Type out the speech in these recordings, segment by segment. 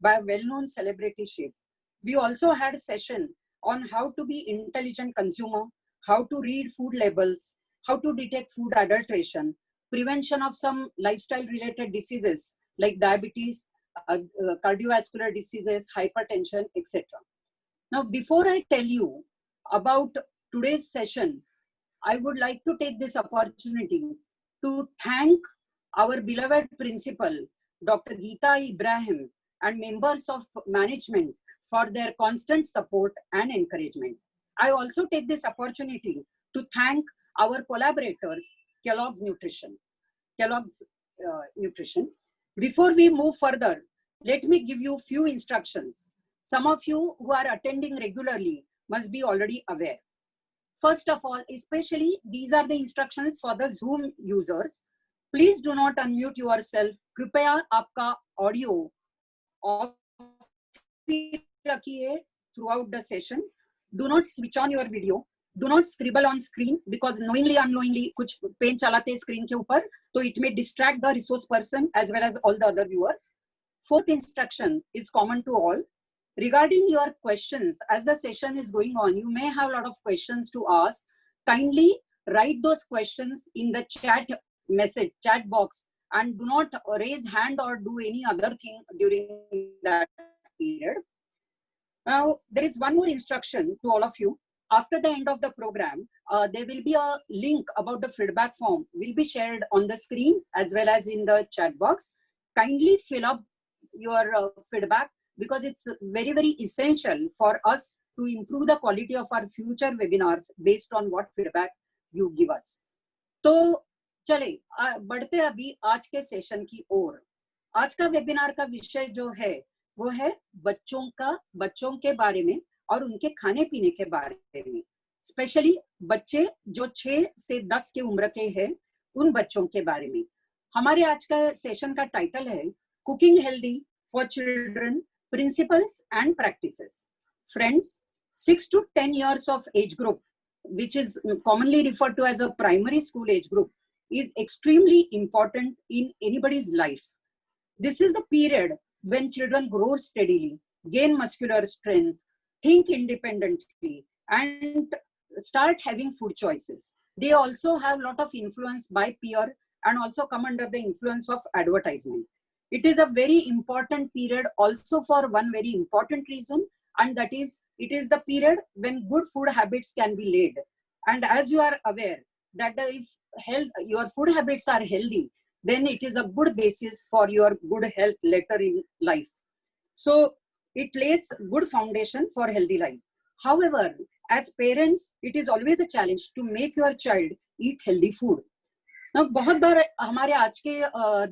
by a well-known celebrity chef. We also had a session on how to be intelligent consumer, how to read food labels, how to detect food adulteration, prevention of some lifestyle-related diseases like diabetes, cardiovascular diseases, hypertension, etc. Now, before I tell you about today's session, I would like to take this opportunity to thank our beloved principal, Dr. Geeta Ibrahim, and members of management for their constant support and encouragement. I also take this opportunity to thank our collaborators, Kellogg's Nutrition. Before we move further, let me give you a few instructions. Some of you who are attending regularly must be already aware. First of all, especially these are the instructions for the Zoom users. Please do not unmute yourself. कृपया आपका audio off रखिए throughout the session. Do not switch on your video. Do not scribble on screen because knowingly unknowingly कुछ pen चलाते हैं screen के ऊपर, तो it may distract the resource person as well as all the other viewers. Fourth instruction is common to all. Regarding your questions, as the session is going on, you may have a lot of questions to ask. Kindly write those questions in the chat box, and do not raise hand or do any other thing during that period. Now, there is one more instruction to all of you. After the end of the program, there will be a link about the feedback form will be shared on the screen as well as in the chat box. Kindly fill up your feedback because it's very, very essential for us to improve the quality of our future webinars based on what feedback you give us. तो चले बढ़ते अभी आज के session की ओर. आज का webinar का विषय जो है वो है बच्चों के बारे में और उनके खाने पीने के बारे में. स्पेशली बच्चे जो 6 से 10 की उम्र के हैं उन बच्चों के बारे में. हमारे आज का सेशन का टाइटल है cooking healthy for children Principles and practices. Friends, 6 to 10 years of age group, which is commonly referred to as a primary school age group, is extremely important in anybody's life. This is the period when children grow steadily, gain muscular strength, think independently, and start having food choices. They also have a lot of influence by peer and also come under the influence of advertisement. It is a very important period also for one very important reason, and that is it is the period when good food habits can be laid. And as you are aware that if your food habits are healthy, then it is a good basis for your good health later in life. So it lays good foundation for healthy life. However, as parents, it is always a challenge to make your child eat healthy food. Now, बहुत बार हमारे आज के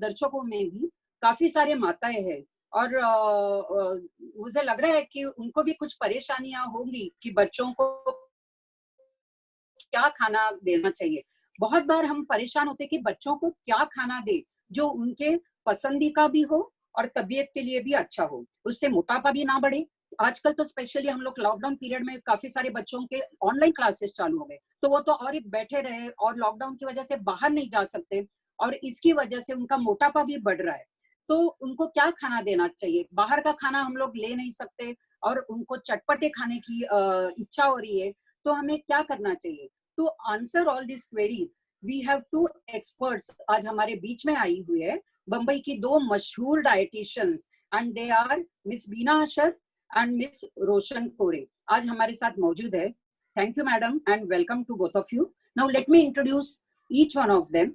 दर्शकों में भी काफी सारे माताएं हैं और मुझे लग रहा है कि उनको भी कुछ परेशानियां होंगी कि बच्चों को क्या खाना देना चाहिए. बहुत बार हम परेशान होते हैं कि बच्चों को क्या खाना दे जो उनके पसंदी का भी हो और तबीयत के लिए भी अच्छा हो, उससे मोटापा भी ना बढ़े. आजकल तो स्पेशली हम लोग लॉकडाउन पीरियड में काफी सारे बच्चों के ऑनलाइन क्लासेस चालू हो गए, तो वो तो और ही बैठे रहे और लॉकडाउन की वजह से बाहर नहीं जा सकते और इसकी वजह से उनका मोटापा भी बढ़ रहा है. तो उनको क्या खाना देना चाहिए? बाहर का खाना हम लोग ले नहीं सकते और उनको चटपटे खाने की इच्छा हो रही है, तो हमें क्या करना चाहिए? To answer all this queries we have 2 experts आज हमारे बीच में आई हुई है, बंबई की 2 मशहूर dieticians, and they are Miss Beena Ashar and Miss Roshan Kore. आज हमारे साथ मौजूद है. Thank you madam and welcome to both of you. Now let me introduce each one of them.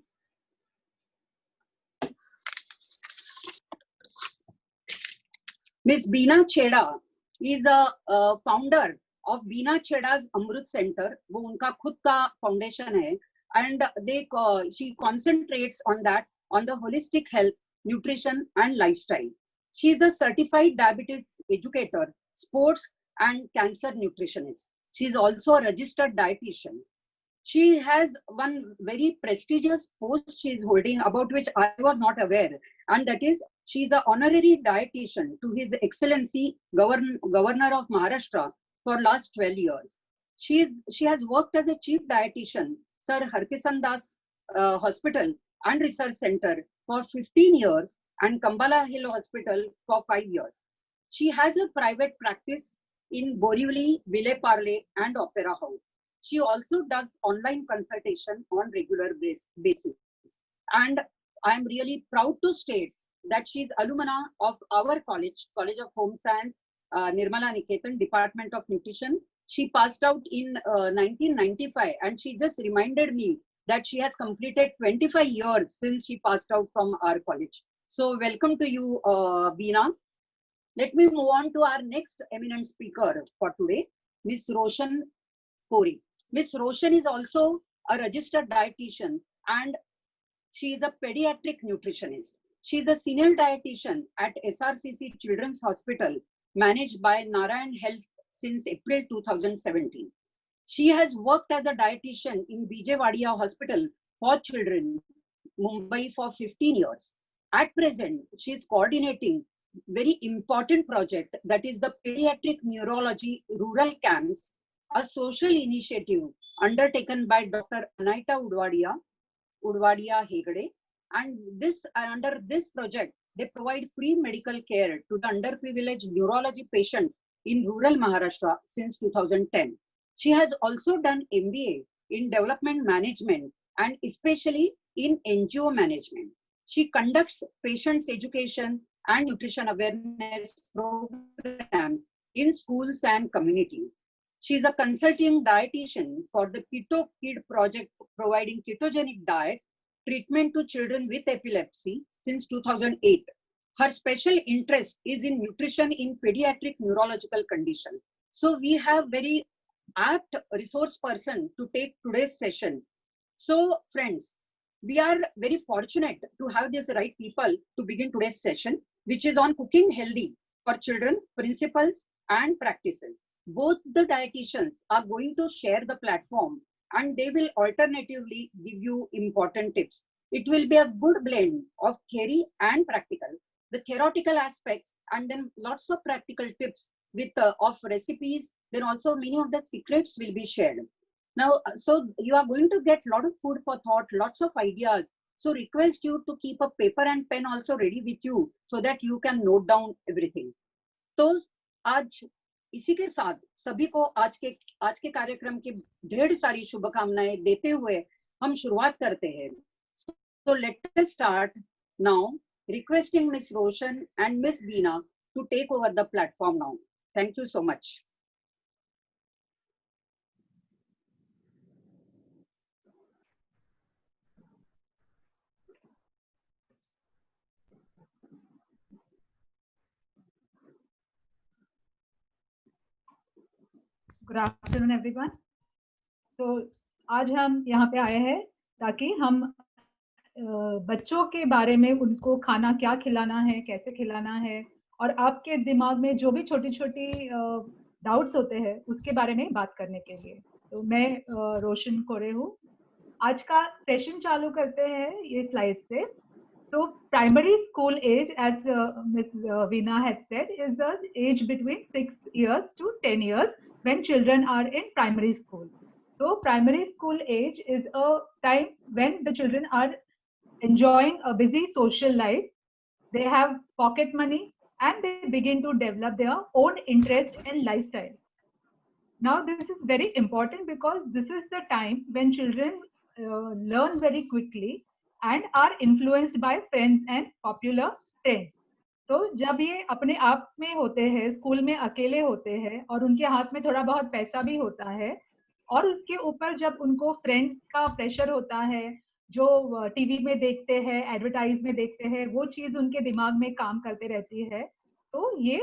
Miss Beena Chheda is a founder of Beena Chheda's Amrut Center. वो उनका खुद का foundation है, and she concentrates on the holistic health, nutrition and lifestyle. She is a certified diabetes educator, sports and cancer nutritionist. She is also a registered dietitian. She has one very prestigious post she is holding about which I was not aware, and that is she is an honorary dietitian to His Excellency Governor of Maharashtra for last 12 years. She has worked as a chief dietitian, Sir Harkisan Das Hospital and Research Center for 15 years and Kambala Hill Hospital for 5 years. She has a private practice in Borivali, Villeparle and Opera House. She also does online consultation on regular basis. And I'm really proud to state that she's alumna of our college, College of Home Science, Nirmala Niketan, Department of Nutrition. She passed out in 1995, and she just reminded me that she has completed 25 years since she passed out from our college. So welcome to you, Veena. Let me move on to our next eminent speaker for today, Ms. Roshan Kori. Ms. Roshan is also a registered dietitian and she is a pediatric nutritionist. She is a senior dietitian at SRCC Children's Hospital, managed by Narayan Health since April 2017. She has worked as a dietitian in Vijayawada Hospital for Children, Mumbai for 15 years. At present, she is coordinating very important project, that is the Pediatric Neurology Rural Camps, a social initiative undertaken by Dr. Anaita Udwadia Hegde. And under this project, they provide free medical care to the underprivileged neurology patients in rural Maharashtra since 2010. She has also done MBA in development management and especially in NGO management. She conducts patients education and nutrition awareness programs in schools and community. She is a consulting dietitian for the Keto Kid project, providing ketogenic diet treatment to children with epilepsy since 2008. Her special interest is in nutrition in pediatric neurological condition. So we have very apt resource person to take today's session. So friends, we are very fortunate to have these right people to begin today's session, which is on cooking healthy for children, principles and practices. Both the dietitians are going to share the platform and they will alternatively give you important tips. It will be a good blend of theory and practical, the theoretical aspects and then lots of practical tips with of recipes. Then also many of the secrets will be shared. Now, so you are going to get a lot of food for thought, lots of ideas. So request you to keep a paper and pen also ready with you so that you can note down everything. तो आज इसी के साथ सभी को आज के कार्यक्रम की ढेर सारी शुभकामनाएं देते हुए हम शुरुआत करते हैं. So let us start now, requesting Ms. Roshan and Ms. Veena to take over the platform now. Thank you so much. Good afternoon everyone. तो आज हम यहाँ पे आए हैं ताकि हम बच्चों के बारे में उनको खाना क्या खिलाना है, कैसे खिलाना है और आपके दिमाग में जो भी छोटी छोटी डाउट्स होते हैं उसके बारे में बात करने के लिए. तो मैं रोशन कोरे हूँ. आज का सेशन चालू करते हैं ये स्लाइड से. So primary school age, as Ms. Veena had said, is the age between 6 years to 10 years when children are in primary school. So primary school age is a time when the children are enjoying a busy social life. They have pocket money and they begin to develop their own interest and lifestyle. Now this is very important because this is the time when children learn very quickly and are influenced by friends and popular trends. तो जब ये अपने आप में होते हैं, school में अकेले होते हैं और उनके हाथ में थोड़ा बहुत पैसा भी होता है और उसके ऊपर जब उनको फ्रेंड्स का प्रेशर होता है, जो टीवी में देखते हैं, एडवर्टाइज में देखते हैं, वो चीज उनके दिमाग में काम करते रहती है. तो ये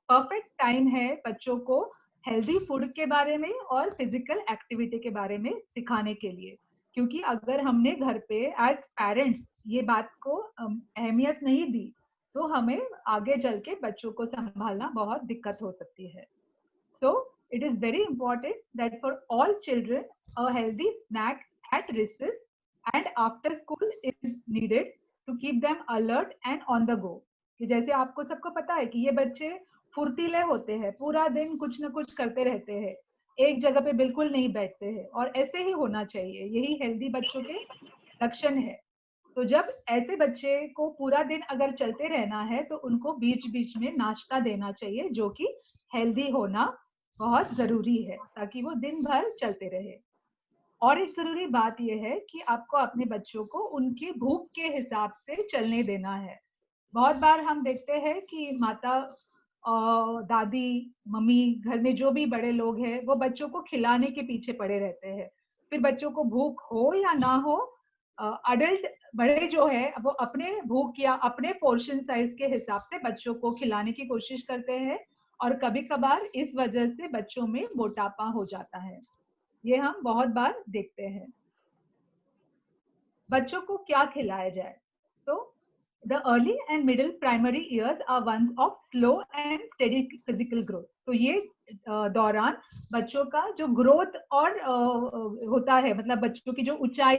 परफेक्ट टाइम है बच्चों को हेल्दी फूड के बारे में और फिजिकल एक्टिविटी के बारे में सिखाने के लिए. क्योंकि अगर हमने घर पे एज पेरेंट्स ये बात को अहमियत नहीं दी तो हमें आगे चल के बच्चों को संभालना बहुत दिक्कत हो सकती है. So it is very important that for all children a healthy snack at recess and after school is needed to keep them alert and on the go. कि जैसे आपको सबको पता है कि ये बच्चे फुर्तीले होते हैं, पूरा दिन कुछ ना कुछ करते रहते हैं, एक जगह पे बिल्कुल नहीं बैठते हैं और ऐसे ही होना चाहिए. यही हेल्दी बच्चों के लक्षण है. तो जब ऐसे बच्चे को पूरा दिन अगर चलते रहना है तो उनको बीच बीच में नाश्ता देना चाहिए, जो कि हेल्दी होना बहुत जरूरी है ताकि वो दिन भर चलते रहे। और एक जरूरी बात यह है कि आपको अपने बच्चों को उनकी भूख के हिसाब से चलने देना है। बहुत बार हम देखते हैं कि माता दादी मम्मी घर में जो भी बड़े लोग हैं वो बच्चों को खिलाने के पीछे पड़े रहते हैं। फिर बच्चों को भूख हो या ना हो, अडल्ट बड़े जो है वो अपने भूख या अपने पोर्शन साइज के हिसाब से बच्चों को खिलाने की कोशिश करते हैं, और कभी कभार इस वजह से बच्चों में मोटापा हो जाता है। ये हम बहुत बार देखते हैं। बच्चों को क्या खिलाया जाए? तो the early and middle primary years are ones of slow and steady physical growth. तो ये दौरान बच्चों का जो ग्रोथ और होता है, मतलब बच्चों की जो ऊंचाई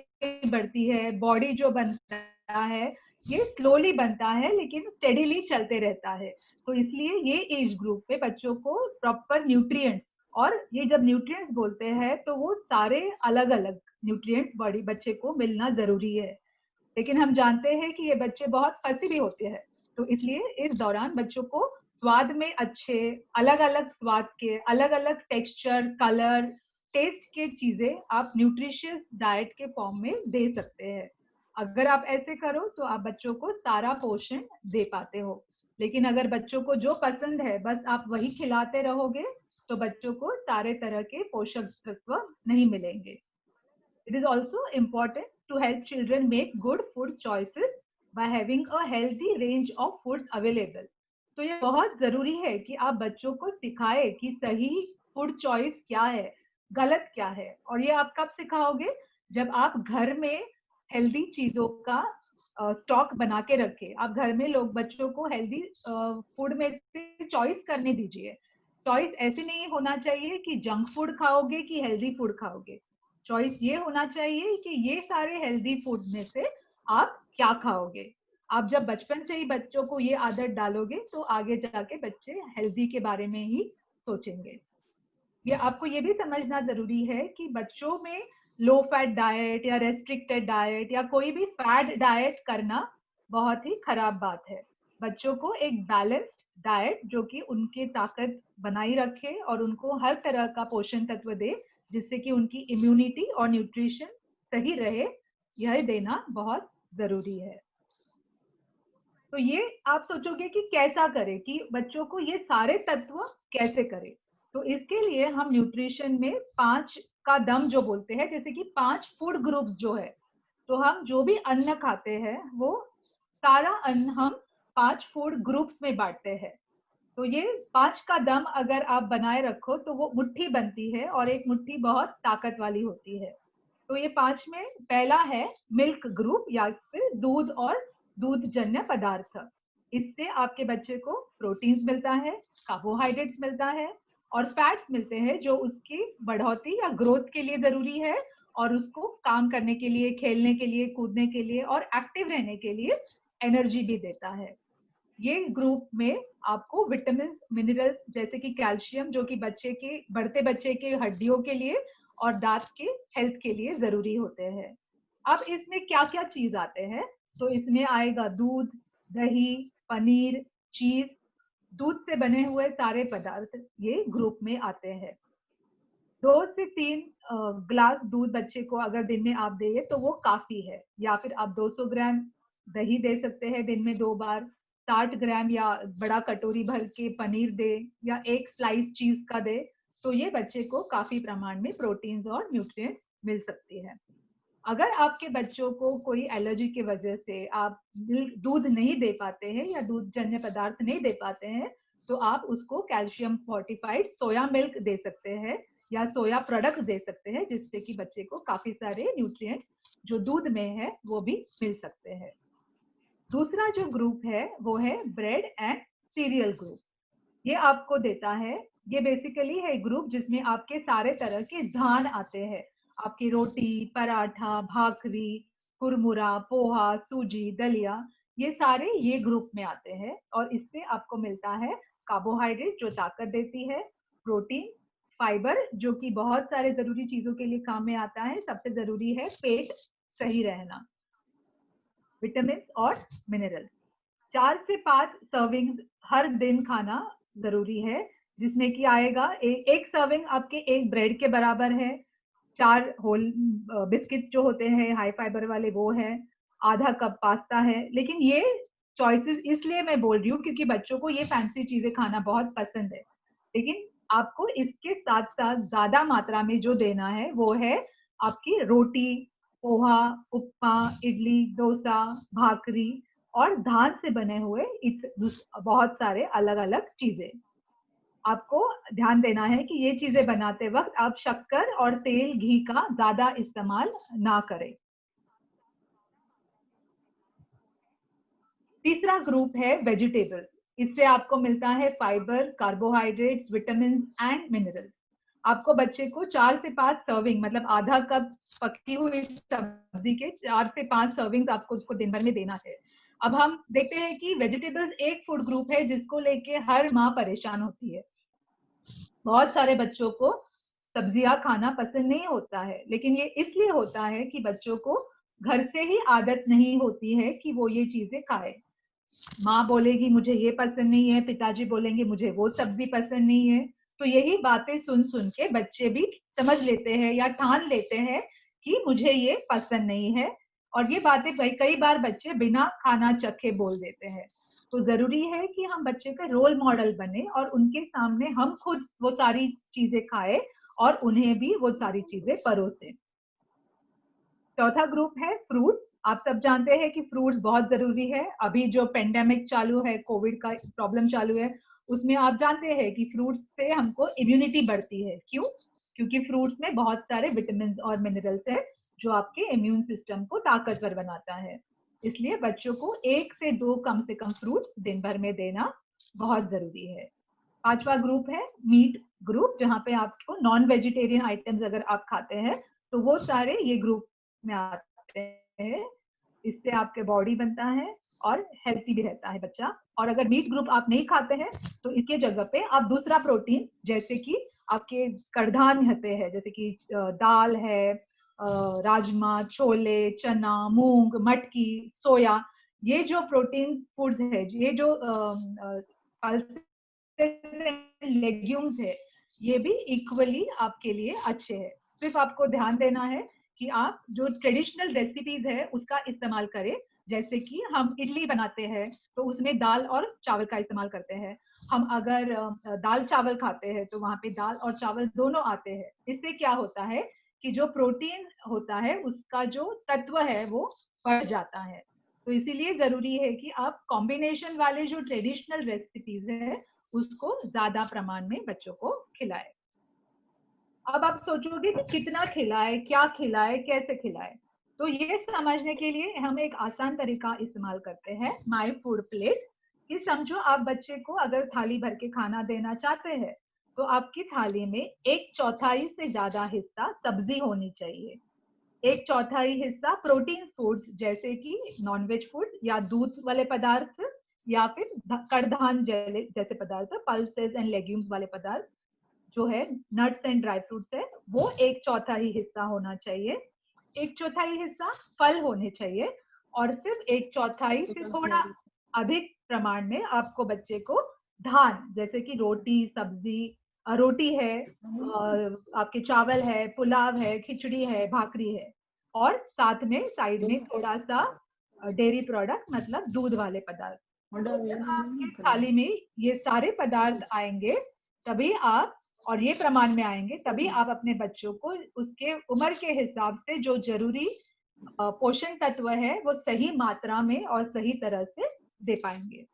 बढ़ती है, बॉडी जो बनता है, ये स्लोली बनता है लेकिन स्टेडीली चलते रहता है। तो इसलिए ये एज ग्रुप पे बच्चों को प्रॉपर न्यूट्रिएंट्स, और ये जब न्यूट्रिएंट्स बोलते हैं तो वो सारे अलग अलग न्यूट्रिएंट्स बॉडी बच्चे को मिलना जरूरी है। लेकिन हम जानते हैं कि ये बच्चे बहुत फंसी भी होते हैं, तो इसलिए इस दौरान बच्चों को स्वाद में अच्छे, अलग अलग स्वाद के, अलग अलग टेक्सचर, कलर, टेस्ट के चीजें आप न्यूट्रिशियस डाइट के फॉर्म में दे सकते हैं। अगर आप ऐसे करो तो आप बच्चों को सारा पोषण दे पाते हो। लेकिन अगर बच्चों को जो पसंद है बस आप वही खिलाते रहोगे तो बच्चों को सारे तरह के पोषक तत्व नहीं मिलेंगे। It is also important to help children make good food choices by having a healthy range of foods available. तो ये बहुत जरूरी है कि आप बच्चों को सिखाए कि सही फूड चॉइस क्या है, गलत क्या है। और ये आप कब सिखाओगे? जब आप घर में हेल्दी चीजों का स्टॉक बना के रखे। आप घर में लोग बच्चों को हेल्दी फूड में से चॉइस करने दीजिए। चॉइस ऐसे नहीं होना चाहिए कि जंक फूड खाओगे कि हेल्दी फूड खाओगे। चॉइस ये होना चाहिए कि ये सारे हेल्दी फूड में से आप क्या खाओगे। आप जब बचपन से ही बच्चों को ये आदत डालोगे तो आगे जाके बच्चे हेल्दी के बारे में ही सोचेंगे। ये आपको ये भी समझना जरूरी है कि बच्चों में लो फैट डाइट या रेस्ट्रिक्टेड डाइट या कोई भी फैट डाइट करना बहुत ही खराब बात है। बच्चों को एक बैलेंस्ड डाइट जो कि उनकी ताकत बनाई रखे और उनको हर तरह का पोषण तत्व दे, जिससे कि उनकी इम्यूनिटी और न्यूट्रिशन सही रहे, यह देना बहुत जरूरी है। तो ये आप सोचोगे कि कैसा करें, कि बच्चों को ये सारे तत्व कैसे करें। तो इसके लिए हम न्यूट्रिशन में 5 का दम जो बोलते हैं, जैसे कि 5 फूड ग्रुप्स जो है, तो हम जो भी अन्न खाते हैं वो सारा अन्न हम 5 फूड ग्रुप्स में बांटते हैं। तो ये 5 का दम अगर आप बनाए रखो तो वो मुट्ठी बनती है, और एक मुट्ठी बहुत ताकत वाली होती है। तो ये 5 में पहला है मिल्क ग्रुप, या फिर दूध और दूध जन्य पदार्थ। इससे आपके बच्चे को प्रोटीन्स मिलता है, कार्बोहाइड्रेट्स मिलता है और फैट्स मिलते हैं जो उसकी बढ़ोतरी या ग्रोथ के लिए जरूरी है, और उसको काम करने के लिए, खेलने के लिए, कूदने के लिए और एक्टिव रहने के लिए एनर्जी भी देता है। ये ग्रुप में आपको विटामिन मिनरल्स जैसे कि कैल्शियम, जो कि बच्चे के बढ़ते बच्चे के हड्डियों के लिए और दांत के हेल्थ के लिए जरूरी होते हैं। अब इसमें क्या क्या चीज आते हैं? तो इसमें आएगा दूध, दही, पनीर, चीज, दूध से बने हुए सारे पदार्थ ये ग्रुप में आते हैं। 2 से 3 ग्लास दूध बच्चे को अगर दिन में आप दें तो वो काफी है, या फिर आप 200 ग्राम दही दे सकते हैं दिन में 2 बार, 60 ग्राम या बड़ा कटोरी भर के पनीर दे, या एक स्लाइस चीज का दे। तो ये बच्चे को काफी प्रमाण में प्रोटीन्स और न्यूट्रिएंट्स मिल सकते हैं। अगर आपके बच्चों को कोई एलर्जी की वजह से आप दूध नहीं दे पाते हैं या दूध जन्य पदार्थ नहीं दे पाते हैं, तो आप उसको कैल्शियम फोर्टिफाइड सोया मिल्क दे सकते हैं या सोया प्रोडक्ट्स दे सकते हैं, जिससे कि बच्चे को काफी सारे न्यूट्रिएंट्स जो दूध में है वो भी मिल सकते हैं। दूसरा जो ग्रुप है वो है ब्रेड एंड सीरियल ग्रुप। ये आपको देता है, ये बेसिकली है ग्रुप जिसमें आपके सारे तरह के धान आते हैं। आपकी रोटी, पराठा, भाकरी, कुरमुरा, पोहा, सूजी, दलिया, ये सारे ये ग्रुप में आते हैं। और इससे आपको मिलता है कार्बोहाइड्रेट जो ताकत देती है, प्रोटीन, फाइबर जो कि बहुत सारे जरूरी चीजों के लिए काम में आता है। सबसे जरूरी है पेट सही रहना। विटामिन और मिनरल्स। 4 से 5 सर्विंग्स हर दिन खाना जरूरी है, जिसमें कि आएगा एक सर्विंग आपके एक ब्रेड के बराबर है, 4 होल बिस्किट्स जो होते हैं हाई फाइबर वाले वो है, आधा कप पास्ता है। लेकिन ये चॉइसेस इसलिए मैं बोल रही हूँ क्योंकि बच्चों को ये फैंसी चीजें खाना बहुत पसंद है, लेकिन आपको इसके साथ साथ ज्यादा मात्रा में जो देना है वो है आपकी रोटी, पोहा, उपमा, इडली, डोसा, भाकरी और धान से बने हुए बहुत सारे अलग अलग चीजें। आपको ध्यान देना है कि ये चीजें बनाते वक्त आप शक्कर और तेल घी का ज्यादा इस्तेमाल ना करें। तीसरा ग्रुप है वेजिटेबल्स। इससे आपको मिलता है fibre, carbohydrates, vitamin and minerals. आपको बच्चे को 4 से 5 सर्विंग मतलब आधा कप पकी हुई सब्जी के 4 से 5 सर्विंग्स आपको उसको दिन भर में देना है। अब हम देखते हैं कि वेजिटेबल्स एक फूड ग्रुप है जिसको लेके हर माँ परेशान होती है। बहुत सारे बच्चों को सब्जियां खाना पसंद नहीं होता है, लेकिन ये इसलिए होता है कि बच्चों को घर से ही आदत नहीं होती है कि वो ये चीजें खाए। माँ बोलेगी मुझे ये पसंद नहीं है, पिताजी बोलेंगे मुझे वो सब्जी पसंद नहीं है, तो यही बातें सुन सुन के बच्चे भी समझ लेते हैं या ठान लेते हैं कि मुझे ये पसंद नहीं है, और ये बातें कई बार बच्चे बिना खाना चखे बोल देते हैं। तो जरूरी है कि हम बच्चे का रोल मॉडल बने और उनके सामने हम खुद वो सारी चीजें खाए और उन्हें भी वो सारी चीजें परोसे। चौथा ग्रुप है फ्रूट्स। आप सब जानते हैं कि फ्रूट्स बहुत जरूरी है। अभी जो पेंडेमिक चालू है, कोविड का प्रॉब्लम चालू है, उसमें आप जानते हैं कि फ्रूट्स से हमको इम्यूनिटी बढ़ती है। क्यों? क्योंकि फ्रूट्स में बहुत सारे विटामिन और मिनरल्स है जो आपके इम्यून सिस्टम को ताकतवर बनाता है। इसलिए बच्चों को 1 से 2 कम से कम फ्रूट्स दिन भर में देना बहुत जरूरी है। पांचवा ग्रुप है मीट ग्रुप, जहाँ पे आपको नॉन वेजिटेरियन आइटम्स अगर आप खाते हैं तो वो सारे ये ग्रुप में आते हैं। इससे आपके बॉडी बनता है और हेल्थी भी रहता है बच्चा। और अगर मीट ग्रुप आप नहीं खाते हैं तो इसके जगह पे आप दूसरा प्रोटीन जैसे कि आपके कड़धान होते हैं, जैसे कि दाल है, राजमा, छोले, चना, मूंग, मटकी, सोया, ये जो प्रोटीन फूड्स है, ये जो लेग्यूम्स है, ये भी इक्वली आपके लिए अच्छे हैं। सिर्फ आपको ध्यान देना है कि आप जो ट्रेडिशनल रेसिपीज है उसका इस्तेमाल करें। जैसे कि हम इडली बनाते हैं तो उसमें दाल और चावल का इस्तेमाल करते हैं। हम अगर दाल चावल खाते हैं तो वहां पे दाल और चावल दोनों आते हैं। इससे क्या होता है कि जो प्रोटीन होता है उसका जो तत्व है वो बढ़ जाता है। तो इसीलिए जरूरी है कि आप कॉम्बिनेशन वाले जो ट्रेडिशनल रेसिपीज है उसको ज्यादा प्रमाण में बच्चों को खिलाए। अब आप सोचोगे कि कितना खिलाए, क्या खिलाए, कैसे खिलाए। तो ये समझने के लिए हम एक आसान तरीका इस्तेमाल करते हैं, माय फूड प्लेट। कि समझो आप बच्चे को अगर थाली भर के खाना देना चाहते हैं तो आपकी थाली में 1/4 से ज्यादा हिस्सा सब्जी होनी चाहिए, 1/4 हिस्सा प्रोटीन फूड्स जैसे कि नॉनवेज फूड्स या दूध वाले पदार्थ या फिर कड़धान जैसे पदार्थ, पल्सेस एंड लेग्यूम्स वाले पदार्थ जो है, नट्स एंड ड्राई फ्रूट्स है, वो 1/4 हिस्सा होना चाहिए। 1/4 हिस्सा फल होने चाहिए और सिर्फ 1/4 से थोड़ा अधिक प्रमाण में आपको बच्चे को धान जैसे कि रोटी, सब्जी, रोटी है, आपके चावल है, पुलाव है, खिचड़ी है, भाकरी है, और साथ में साइड में थोड़ा सा डेयरी प्रोडक्ट मतलब दूध वाले पदार्थ। आपके थाली में ये सारे पदार्थ आएंगे तभी आप, और ये प्रमाण में आएंगे तभी आप अपने बच्चों को उसके उम्र के हिसाब से जो जरूरी पोषण तत्व है वो सही मात्रा में और सही तरह से दे पाएंगे।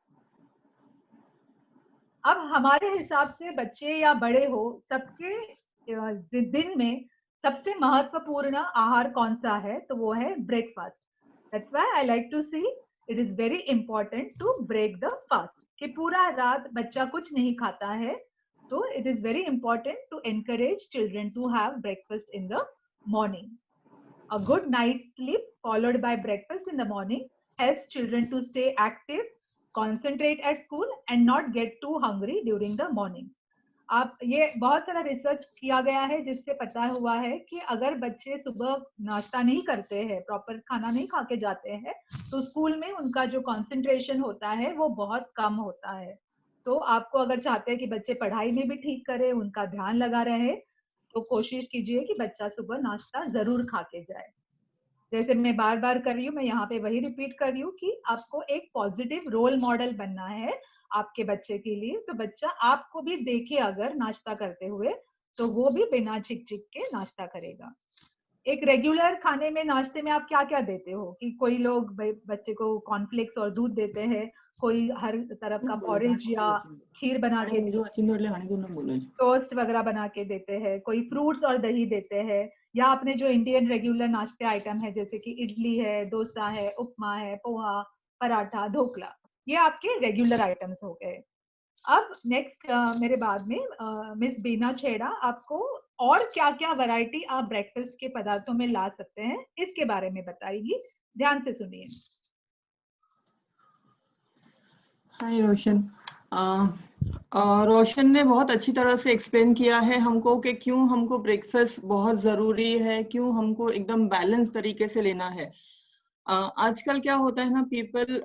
अब हमारे हिसाब से बच्चे या बड़े हो, सबके दिन में सबसे महत्वपूर्ण आहार कौन सा है, तो वो है breakfast. That's why I like to see it is very important to break the fast. कि पूरा रात बच्चा कुछ नहीं खाता है, तो it is very important to encourage children to have breakfast in the morning. A good night's sleep followed by breakfast in the morning helps children to stay active, concentrate at school and not get too hungry during the morning. आप ये बहुत सारा research किया गया है जिससे पता हुआ है कि अगर बच्चे सुबह नाश्ता नहीं करते हैं, प्रॉपर खाना नहीं खा के जाते हैं, तो स्कूल में उनका जो कंसंट्रेशन होता है वो बहुत कम होता है। तो आपको अगर चाहते हैं कि बच्चे पढ़ाई में भी ठीक करें, उनका ध्यान लगा रहे, तो कोशिश कीजिए कि बच्चा सुबह नाश्ता जरूर खा के जाए। जैसे मैं बार बार कर रही हूँ, मैं यहाँ पे वही रिपीट कर रही हूँ कि आपको एक पॉजिटिव रोल मॉडल बनना है आपके बच्चे के लिए। तो बच्चा आपको भी देखे अगर नाश्ता करते हुए, तो वो भी बिना चिक चिक के नाश्ता करेगा। एक रेगुलर खाने में, नाश्ते में आप क्या क्या देते हो? कि कोई लोग बच्चे को कॉर्नफ्लेक्स और दूध देते हैं, कोई हर तरफ का पॉरेज या खीर बना के, टोस्ट वगैरह बना के देते हैं, कोई फ्रूट्स और दही देते हैं, या आपने जो इंडियन रेगुलर नाश्ते आइटम है जैसे कि इडली है, डोसा है, उपमा है, पोहा, पराठा, ढोकला, ये आपके रेगुलर आइटम्स हो गए। अब नेक्स्ट मेरे बाद में मिस बीना छेड़ा आपको और क्या क्या वैरायटी आप ब्रेकफास्ट के पदार्थों में ला सकते हैं इसके बारे में बताएगी। ध्यान से सुनिए। हाय रोशन। रोशन ने बहुत अच्छी तरह से एक्सप्लेन किया है हमको कि क्यों हमको ब्रेकफास्ट बहुत जरूरी है, क्यों हमको एकदम बैलेंस तरीके से लेना है। आजकल क्या होता है ना, people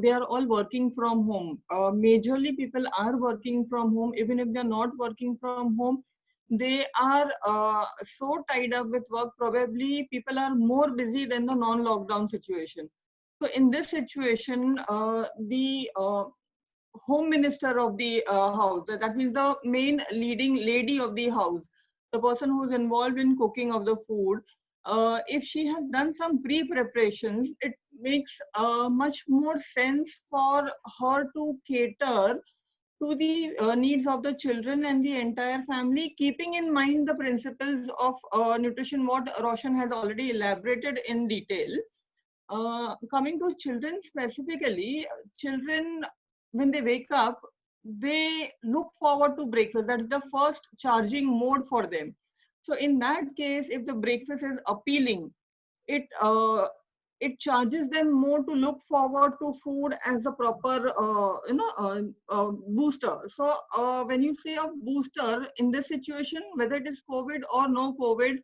they are all working from home, majorly people are working from home, even if they are not working from home, they are so tied up with work, probably people are more busy than the non-lockdown situation. So in this situation, the home minister of the house, that means the main leading lady of the house, the person who is involved in cooking of the food, if she has done some pre-preparations, it makes much more sense for her to cater to the needs of the children and the entire family, keeping in mind the principles of nutrition, what Roshan has already elaborated in detail. Coming to children specifically, children, when they wake up, they look forward to breakfast. That's the first charging mode for them. So in that case, if the breakfast is appealing, it it charges them more to look forward to food as a proper booster. So when you say a booster in this situation, whether it is COVID or no COVID,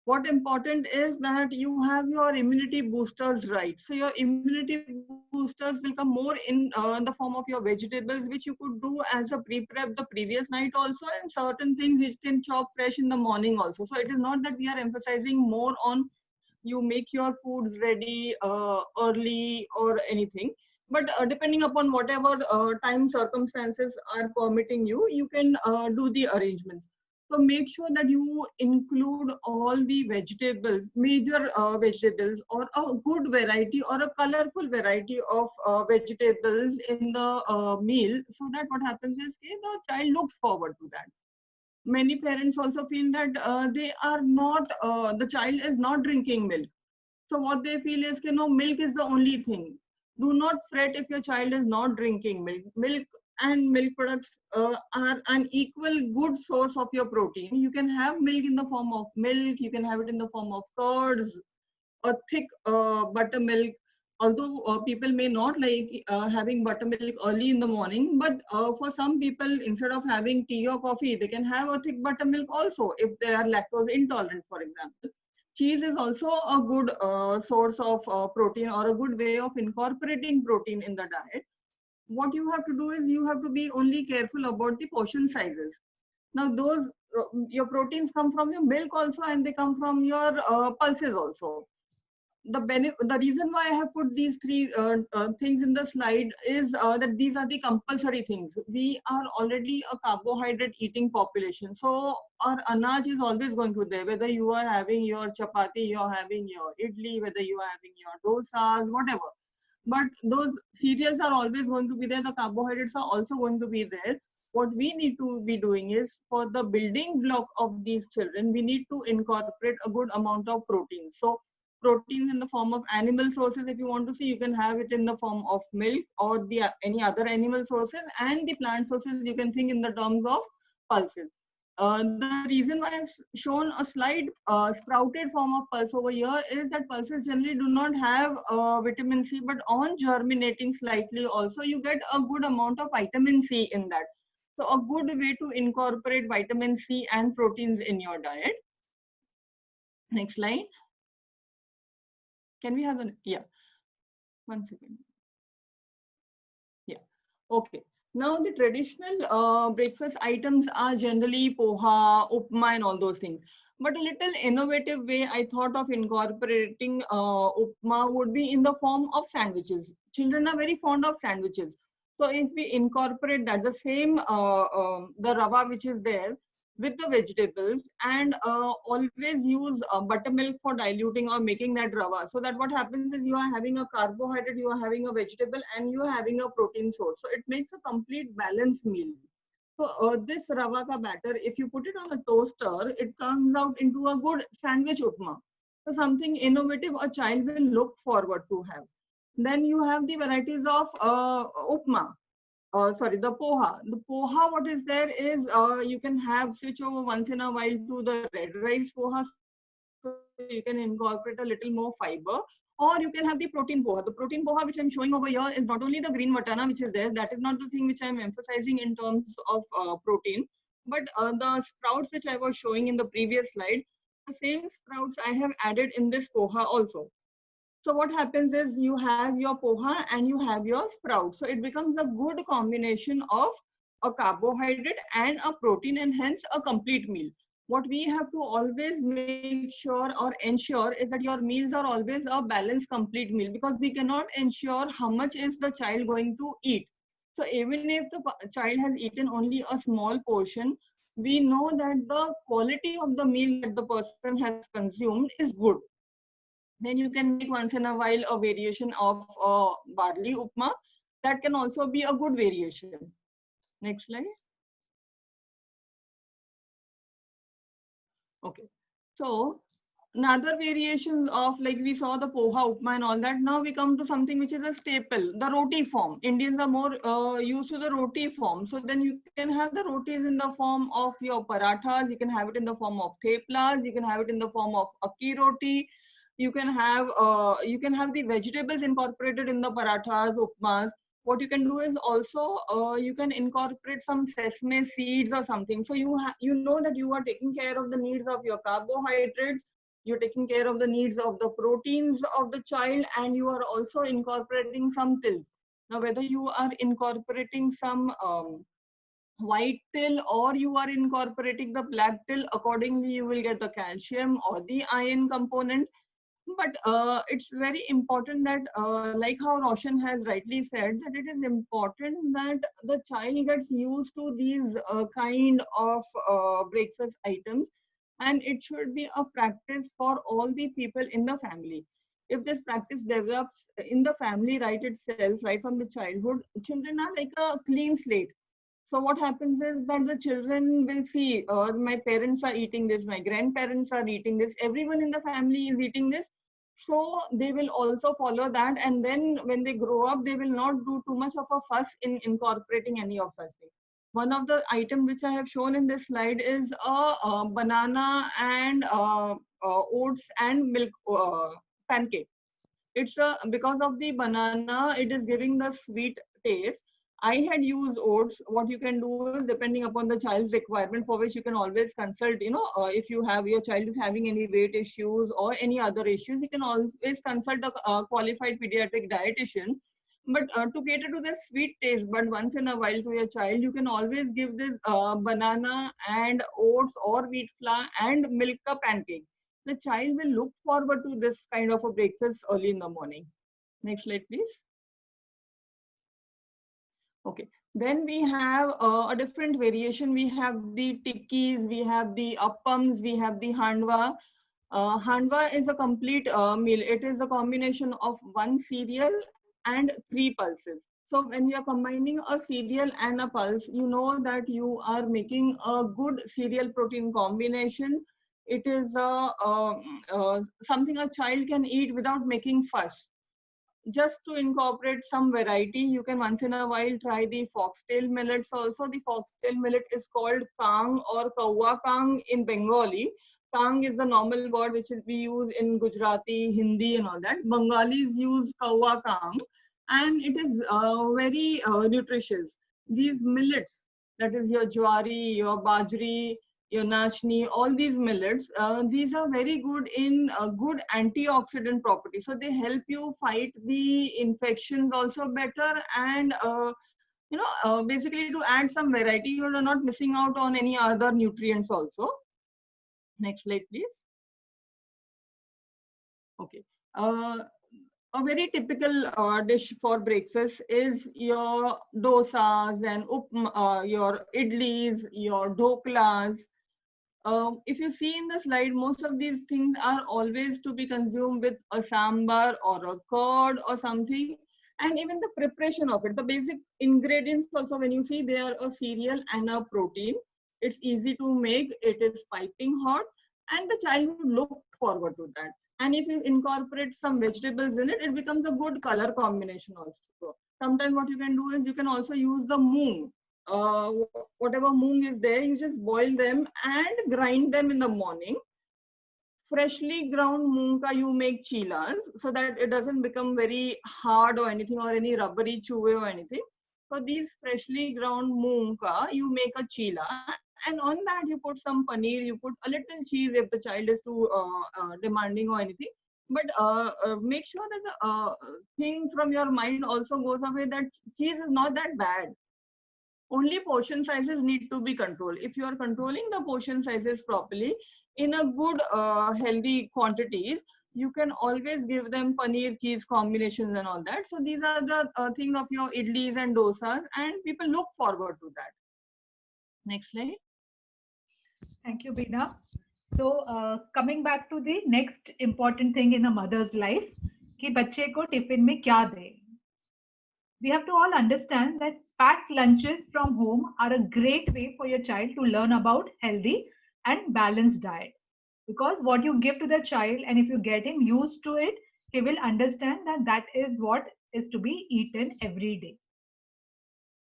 what important is that you have your immunity boosters right. So your immunity boosters will come more in the form of your vegetables, which you could do as a pre-prep the previous night also, and certain things you can chop fresh in the morning also. So it is not that we are emphasizing more on you make your foods ready early or anything, but depending upon whatever time circumstances are permitting you, you can do the arrangements. So make sure that you include all the vegetables, major vegetables, or a good variety or a colorful variety of vegetables in the meal, so that what happens is the child looks forward to that. Many parents also feel that the child is not drinking milk. So what they feel is, no, milk is the only thing. Do not fret if your child is not drinking milk. Milk and milk products are an equal good source of your protein. You can have milk in the form of milk, you can have it in the form of curds, a thick buttermilk. Although people may not like having buttermilk early in the morning, but for some people, instead of having tea or coffee, they can have a thick buttermilk also if they are lactose intolerant, for example. Cheese is also a good source of protein, or a good way of incorporating protein in the diet. What you have to do is you have to be only careful about the portion sizes. Now those your proteins come from your milk also, and they come from your pulses also. The reason why I have put these three things in the slide is that these are the compulsory things. We are already a carbohydrate eating population, so our anaj is always going to be there, whether you are having your chapati, you are having your idli, whether you are having your dosas, whatever. But those cereals are always going to be there. The carbohydrates are also going to be there. What we need to be doing is, for the building block of these children, we need to incorporate a good amount of protein. So proteins in the form of animal sources, if you want to see, you can have it in the form of milk or any other animal sources, and the plant sources you can think in the terms of pulses. The reason why I've shown a slight sprouted form of pulse over here is that pulses generally do not have vitamin C, but on germinating slightly also, you get a good amount of vitamin C in that. So a good way to incorporate vitamin C and proteins in your diet. Next slide. Can we have an, yeah, 1 second. Yeah, okay. Now the traditional breakfast items are generally poha, upma and all those things. But a little innovative way I thought of incorporating upma would be in the form of sandwiches. Children are very fond of sandwiches. So if we incorporate that, the same, the rava which is there with the vegetables, and always use buttermilk for diluting or making that rava. So that what happens is you are having a carbohydrate, you are having a vegetable, and you are having a protein source. So it makes a complete balanced meal. So this rava ka batter, if you put it on a toaster, it comes out into a good sandwich upma. So something innovative a child will look forward to have. Then you have the varieties of upma. Sorry, the poha. The poha, what is there is you can have switch over once in a while to the red rice poha. So you can incorporate a little more fiber. Or you can have the protein poha. The protein poha which I'm showing over here is not only the green watana which is there. That is not the thing which I'm emphasizing in terms of protein. But the sprouts which I was showing in the previous slide, the same sprouts I have added in this poha also. So what happens is you have your poha and you have your sprout. So it becomes a good combination of a carbohydrate and a protein, and hence a complete meal. What we have to always make sure or ensure is that your meals are always a balanced complete meal, because we cannot ensure how much is the child going to eat. So even if the child has eaten only a small portion, we know that the quality of the meal that the person has consumed is good. Then you can make once in a while a variation of barley upma. That can also be a good variation. Next slide. Okay. So another variation of, like we saw the poha upma and all that. Now we come to something which is a staple, the roti form. Indians are more used to the roti form. So then you can have the rotis in the form of your parathas. You can have it in the form of theplas. You can have it in the form of akki roti. You can have the vegetables incorporated in the parathas, upmas. What you can do is also you can incorporate some sesame seeds or something. So you know that you are taking care of the needs of your carbohydrates, you're taking care of the needs of the proteins of the child, and you are also incorporating some tills. Now whether you are incorporating some white till or you are incorporating the black till, accordingly you will get the calcium or the iron component. But it's very important that, like how Roshan has rightly said, that it is important that the child gets used to these kind of breakfast items, and it should be a practice for all the people in the family. If this practice develops in the family right itself, right from the childhood, children are like a clean slate. So what happens is that the children will see, my parents are eating this, my grandparents are eating this, everyone in the family is eating this. So they will also follow that, and then when they grow up, they will not do too much of a fuss in incorporating any of such things. One of the items which I have shown in this slide is a banana and oats and milk pancake. It's because of the banana, it is giving the sweet taste. I had used oats. What you can do is, depending upon the child's requirement, for which you can always consult, if you have, your child is having any weight issues or any other issues, you can always consult a qualified pediatric dietitian. But to cater to the sweet taste, but once in a while to your child, you can always give this banana and oats or wheat flour and milk pancake. The child will look forward to this kind of a breakfast early in the morning. Next slide, please. Okay, then we have a different variation. We have the tikkis, we have the appams, we have the handwa. Handwa is a complete meal. It is a combination of one cereal and 3 pulses. So when you are combining a cereal and a pulse, you know that you are making a good cereal protein combination. It is something a child can eat without making fuss. Just to incorporate some variety, you can once in a while try the foxtail millets also. The foxtail millet is called kang or kawa kang in Bengali. Kang is the normal word which we use in Gujarati, Hindi and all that. Bengalis use kawa kang, and it is very nutritious. These millets, that is your jwari, your bajri, your nachni, all these millets, these are very good in good antioxidant properties. So they help you fight the infections also better, and basically to add some variety, you are not missing out on any other nutrients also. Next slide, please. Okay. A very typical dish for breakfast is your dosas and your idlis, your dhoklas. If you see in the slide, most of these things are always to be consumed with a sambar or a curd or something. And even the preparation of it, the basic ingredients also, when you see, they are a cereal and a protein. It's easy to make, it is piping hot, and the child would look forward to that. And if you incorporate some vegetables in it, it becomes a good color combination also. Sometimes what you can do is you can also use the moong. Whatever moong is there, you just boil them and grind them in the morning. Freshly ground moong ka you make chilas, so that it doesn't become very hard or anything, or any rubbery chewy or anything. So these freshly ground moong ka you make a chila, and on that you put some paneer, you put a little cheese if the child is too demanding or anything. But make sure that the thing from your mind also goes away that cheese is not that bad. Only portion sizes need to be controlled. If you are controlling the portion sizes properly in a good healthy quantities, you can always give them paneer cheese combinations and all that. So these are the thing of your idlis and dosas, and people look forward to that. Next slide. Thank you, Beena. So coming back to the next important thing in a mother's life, कि बच्चे को tiffin में क्या दें. We have to all understand that packed lunches from home are a great way for your child to learn about healthy and balanced diet. Because what you give to the child, and if you get him used to it, he will understand that that is what is to be eaten every day.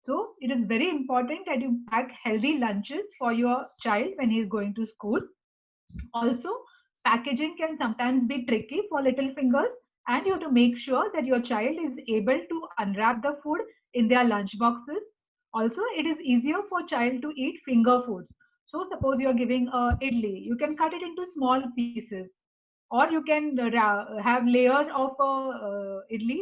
So it is very important that you pack healthy lunches for your child when he is going to school. Also, packaging can sometimes be tricky for little fingers, and you have to make sure that your child is able to unwrap the food in their lunch boxes. Also, it is easier for child to eat finger foods. So suppose you are giving a idli, you can cut it into small pieces, or you can have layer of idli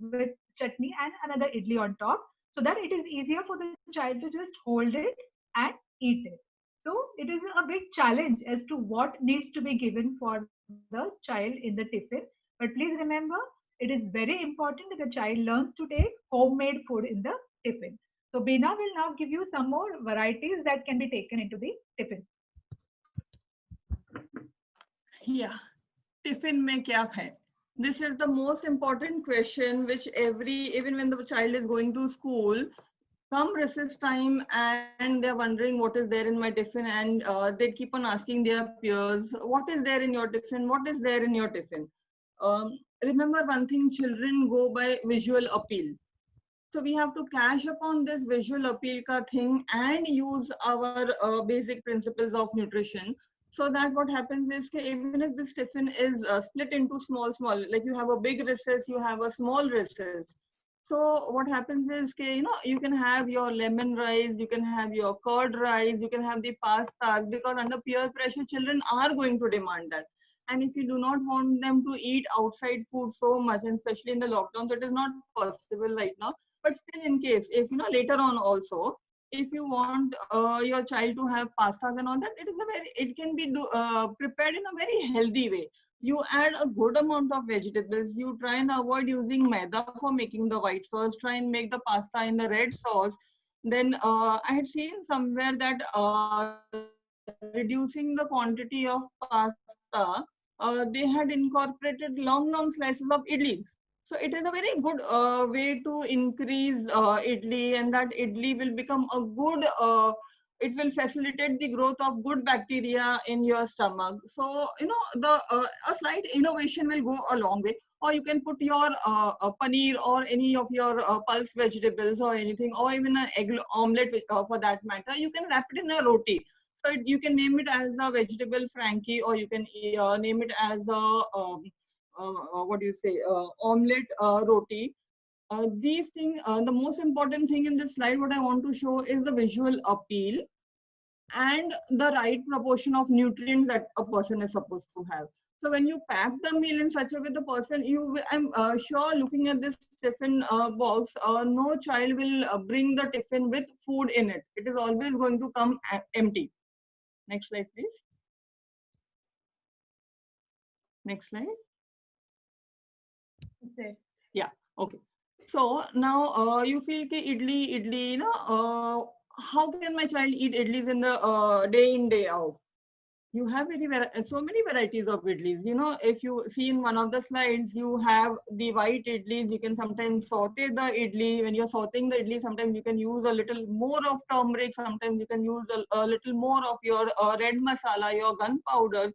with chutney and another idli on top, so that it is easier for the child to just hold it and eat it. So it is a big challenge as to what needs to be given for the child in the tiffin. But please remember, it is very important that the child learns to take homemade food in the tiffin. So Beena will now give you some more varieties that can be taken into the tiffin. Yeah, tiffin mein kya hai? This is the most important question which even when the child is going to school, come recess time and they're wondering what is there in my tiffin, and they keep on asking their peers, what is there in your tiffin? What is there in your tiffin? Remember one thing, children go by visual appeal. So we have to cash upon this visual appeal ka thing and use our basic principles of nutrition. So that what happens is, even if this tiffin is split into small, like you have a big recess, you have a small recess. So what happens is, you can have your lemon rice, you can have your curd rice, you can have the pastas, because under peer pressure, children are going to demand that. And if you do not want them to eat outside food so much, and especially in the lockdown, that is not possible right now. But still, in case, if later on also, if you want your child to have pastas and all that, it can be prepared in a very healthy way. You add a good amount of vegetables. You try and avoid using maida for making the white sauce. Try and make the pasta in the red sauce. Then I had seen somewhere that reducing the quantity of pasta, they had incorporated long slices of idlis. So it is a very good way to increase idli, and that idli will become a good, it will facilitate the growth of good bacteria in your stomach. So, a slight innovation will go a long way. Or you can put your paneer or any of your pulse vegetables or anything, or even an egg omelette for that matter. You can wrap it in a roti. So you can name it as a vegetable frankie, or you can name it as a omelette roti. these things, the most important thing in this slide, what I want to show is the visual appeal and the right proportion of nutrients that a person is supposed to have. So when you pack the meal in such a way, the person, I'm sure looking at this tiffin box, no child will bring the tiffin with food in it. It is always going to come empty. Next slide, please. Next slide. Okay. Yeah, okay. So now you feel ki idli, you know, how can my child eat idlis in the day in, day out? You have so many varieties of idlis. You know, if you see in one of the slides, you have the white idlis. You can sometimes saute the idli. When you're sauteing the idli, sometimes you can use a little more of turmeric. Sometimes you can use a little more of your red masala, your gunpowders.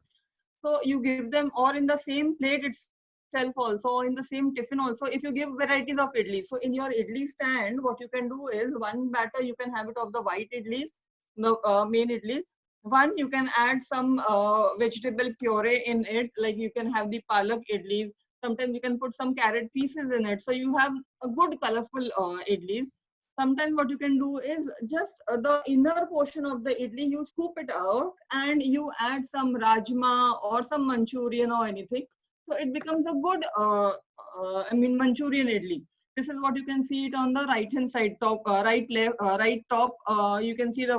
So you give them, or in the same plate itself also, or in the same tiffin also, if you give varieties of idlis. So in your idli stand, what you can do is one batter, you can have it of the white idlis, the main idlis. One, you can add some vegetable puree in it, like you can have the palak idlis. Sometimes you can put some carrot pieces in it. So you have a good colorful idlis. Sometimes what you can do is just the inner portion of the idli, you scoop it out and you add some rajma or some Manchurian or anything. So it becomes a good, Manchurian idli. This is what you can see it on the right hand side, top, right, left, right top. You can see the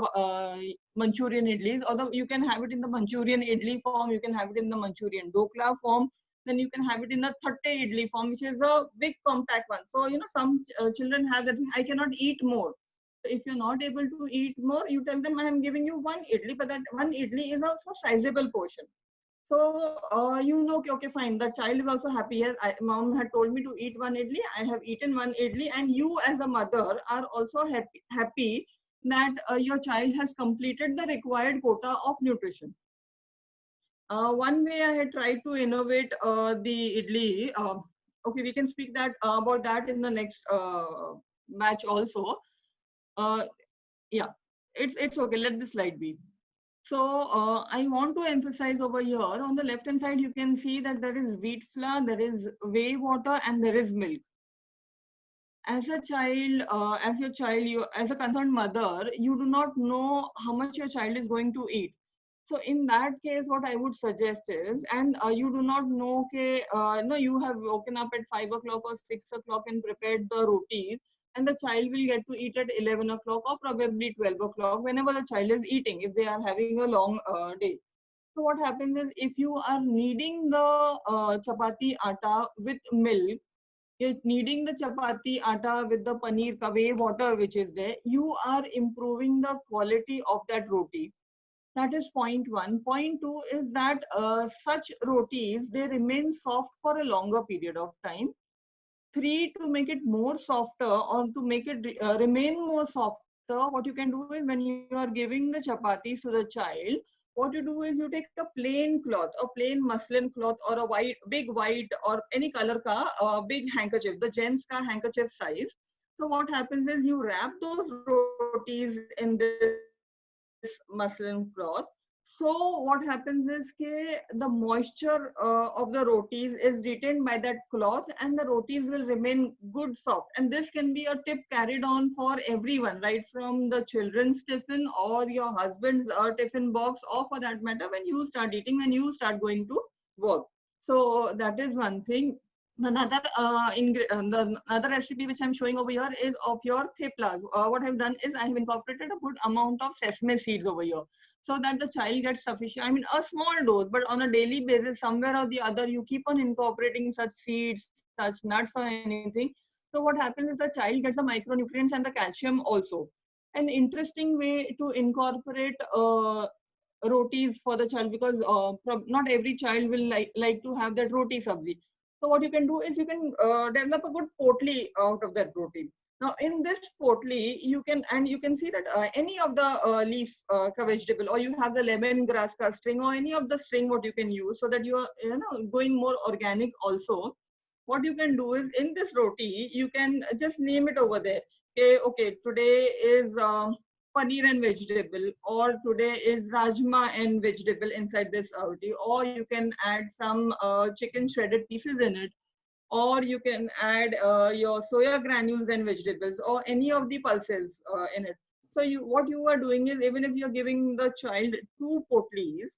Manchurian idlis, or you can have it in the Manchurian idli form. You can have it in the Manchurian dokla form. Then you can have it in the thatte idli form, which is a big compact one. So, you know, some children have that thing, I cannot eat more. So if you're not able to eat more, you tell them I am giving you one idli, but that one idli is also a sizable portion. So, you know, okay, fine. The child is also happy. Yes, mom had told me to eat one idli. I have eaten one idli, and you as a mother are also happy that your child has completed the required quota of nutrition. One way I had tried to innovate the idli. Okay, we can speak that about that in the next batch also. Yeah, it's okay. Let the slide be. So I want to emphasize over here on the left hand side, you can see that there is wheat flour, there is whey water, and there is milk. As a child, as a concerned mother, you do not know how much your child is going to eat. So in that case, what I would suggest is, and you do not know, no, you have woken up at 5 o'clock or 6 o'clock and prepared the rotis, and the child will get to eat at 11 o'clock or probably 12 o'clock whenever the child is eating, if they are having a long day. So what happens is, if you are kneading the chapati atta with milk, you're kneading the chapati atta with the paneer kawai water which is there, you are improving the quality of that roti. That is point one. Point two is that such rotis, they remain soft for a longer period of time. Three, to make it more softer or to make it remain more softer, what you can do is, when you are giving the chapatis to the child, what you do is you take a plain cloth, a plain muslin cloth, or a white, big white or any color ka big handkerchief, the gents ka handkerchief size. So what happens is, you wrap those rotis in this muslin cloth. So what happens is the moisture of the rotis is retained by that cloth, and the rotis will remain good soft. And this can be a tip carried on for everyone, right from the children's tiffin or your husband's tiffin box, or for that matter, when you start eating, when you start going to work. So that is one thing. Another another recipe which I'm showing over here is of your theplas. What I've done is I have incorporated a good amount of sesame seeds over here, so that the child gets sufficient. I mean, a small dose, but on a daily basis, somewhere or the other, you keep on incorporating such seeds, such nuts or anything. So what happens is the child gets the micronutrients and the calcium also. An interesting way to incorporate rotis for the child, because not every child will like to have that roti sabzi. So what you can do is, you can develop a good potli out of that roti. Now in this potli, you can see that any of the leaf ka vegetable, or you have the lemongrass ka string, or any of the string what you can use, so that you are going more organic also. What you can do is, in this roti, you can just name it over there. Okay, today is paneer and vegetable, or today is rajma and vegetable inside this roti, or you can add some chicken shredded pieces in it, or you can add your soya granules and vegetables, or any of the pulses in it. So what you are doing is, even if you're giving the child 2 potlis,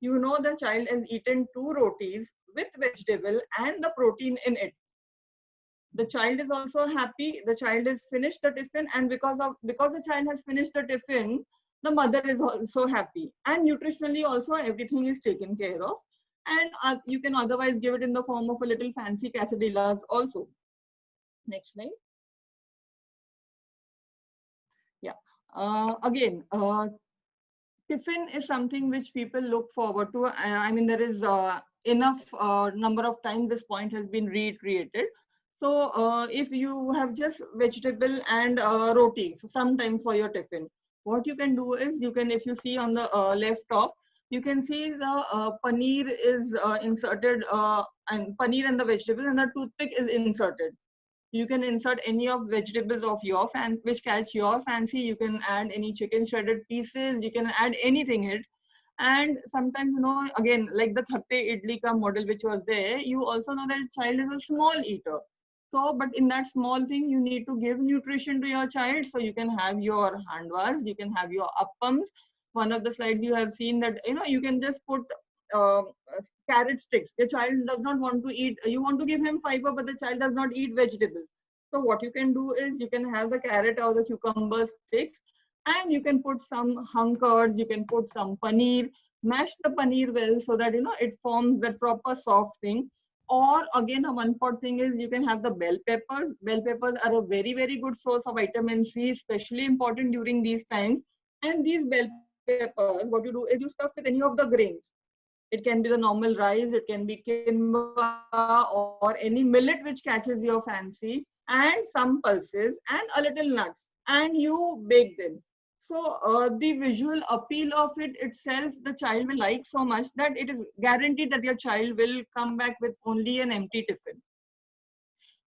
you know the child has eaten 2 rotis with vegetable and the protein in it. The child is also happy, the child has finished the tiffin, and because the child has finished the tiffin, the mother is also happy, and nutritionally also everything is taken care of. And you can otherwise give it in the form of a little fancy quesadillas also. Next slide. Yeah. Again, tiffin is something which people look forward to. I mean, there is enough number of times this point has been reiterated. So if you have just vegetable and roti sometimes for your tiffin, what you can do is, you can, if you see on the left top, you can see the paneer is inserted, and paneer and the vegetable, and the toothpick is inserted. You can insert any of vegetables of your which catch your fancy. You can add any chicken shredded pieces, you can add anything in it. And sometimes, you know, again, like the Thatte Idli ka model which was there, you also know that child is a small eater. So, but in that small thing, you need to give nutrition to your child. So you can have your handwas, you can have your appams. One of the slides you have seen that, you know, you can just put uh, carrot sticks. The child does not want to eat, you want to give him fiber, but the child does not eat vegetables. So what you can do is, you can have the carrot or the cucumber sticks, and you can put some hunkers, you can put some paneer, mash the paneer well so that, you know, it forms that proper soft thing. Or again, a one pot thing is, you can have the bell peppers. Bell peppers are a very, very good source of vitamin C, especially important during these times. And these bell peppers, what you do is, you stuff with any of the grains. It can be the normal rice, it can be quinoa, or any millet which catches your fancy, and some pulses and a little nuts, and you bake them. So the visual appeal of it itself, the child will like so much that it is guaranteed that your child will come back with only an empty tiffin.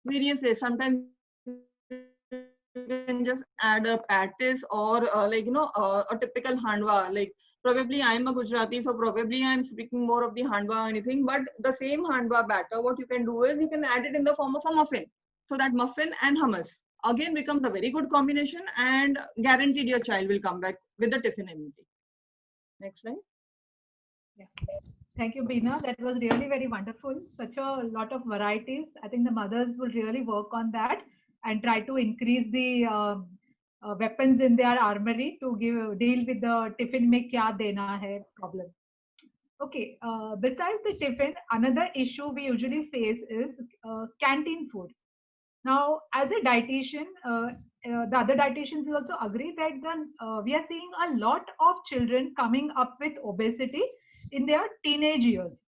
Various ways. Sometimes you can just add a patties, or like, you know, a typical handwa. Like, probably I am a Gujarati, so probably I am speaking more of the handwa or anything. But the same handwa batter, what you can do is, you can add it in the form of a muffin. So that muffin and hummus again becomes a very good combination, and guaranteed your child will come back with the tiffin empty. Next slide. Yeah. Thank you, Beena. That was really very wonderful. Such a lot of varieties. I think the mothers will really work on that and try to increase the weapons in their armory to deal with the tiffin mein kya dena hai problem. Okay, besides the tiffin, another issue we usually face is canteen food. Now, as a dietitian, the other dietitians will also agree that we are seeing a lot of children coming up with obesity in their teenage years,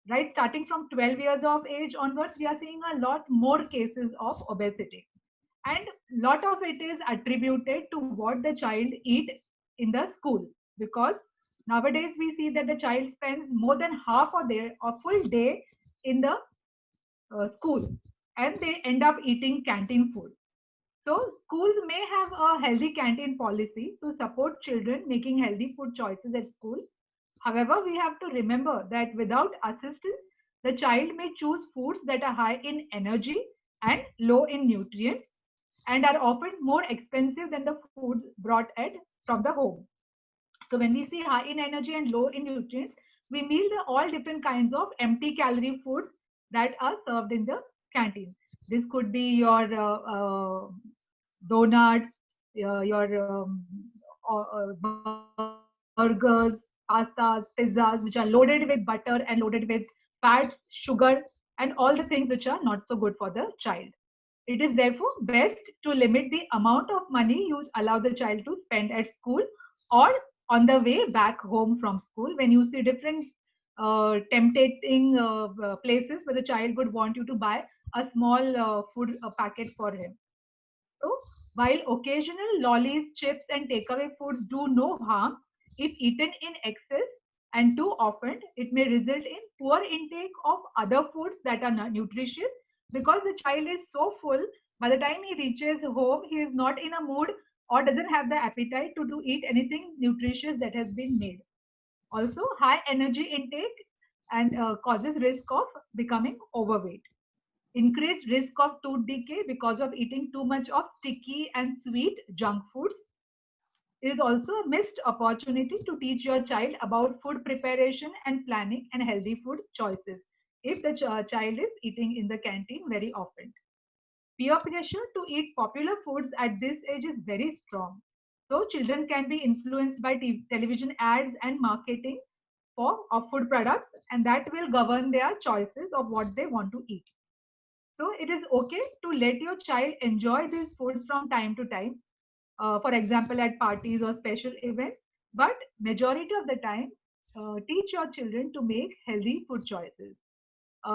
right? Starting from 12 years of age onwards, we are seeing a lot more cases of obesity. And a lot of it is attributed to what the child eat in the school, because nowadays we see that the child spends more than half of their a full day in the school, and they end up eating canteen food. So schools may have a healthy canteen policy to support children making healthy food choices at school. However, we have to remember that without assistance, the child may choose foods that are high in energy and low in nutrients, and are often more expensive than the foods brought from the home. So when we see high in energy and low in nutrients, we mean all different kinds of empty calorie foods that are served in the canteen. This could be your donuts, your burgers, pastas, pizzas, which are loaded with butter and loaded with fats, sugar, and all the things which are not so good for the child. It is therefore best to limit the amount of money you allow the child to spend at school or on the way back home from school, when you see different tempting places where the child would want you to buy a small food packet for him. So, while occasional lollies, chips, and takeaway foods do no harm, if eaten in excess and too often, it may result in poor intake of other foods that are not nutritious, because the child is so full. By the time he reaches home, he is not in a mood or doesn't have the appetite to eat anything nutritious that has been made. Also, high energy intake and causes risk of becoming overweight. increased risk of tooth decay because of eating too much of sticky and sweet junk foods. It is also a missed opportunity to teach your child about food preparation and planning and healthy food choices if the child is eating in the canteen very often. Peer pressure to eat popular foods at this age is very strong. So children can be influenced by television ads and marketing of food products, and that will govern their choices of what they want to eat. So it is okay to let your child enjoy these foods from time to time, for example, at parties or special events. But majority of the time, teach your children to make healthy food choices.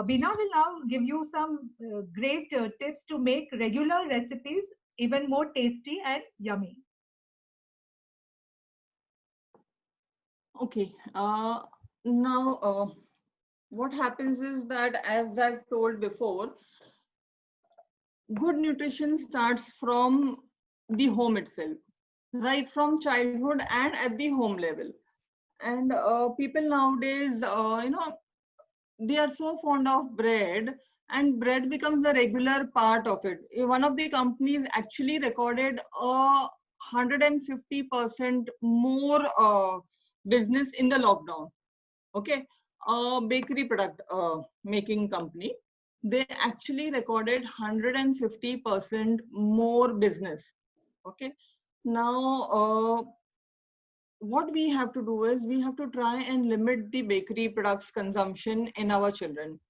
Bina will now give you some great tips to make regular recipes even more tasty and yummy. Okay. Now, what happens is that, as I've told before, good nutrition starts from the home itself, right from childhood and at the home level. And people nowadays, they are so fond of bread, and bread becomes a regular part of it. One of the companies actually recorded a 150% more business in the lockdown. Okay, a bakery product making company, they actually recorded 150% more business. Okay, now what we have to do is we have to try and limit the bakery products consumption in our children.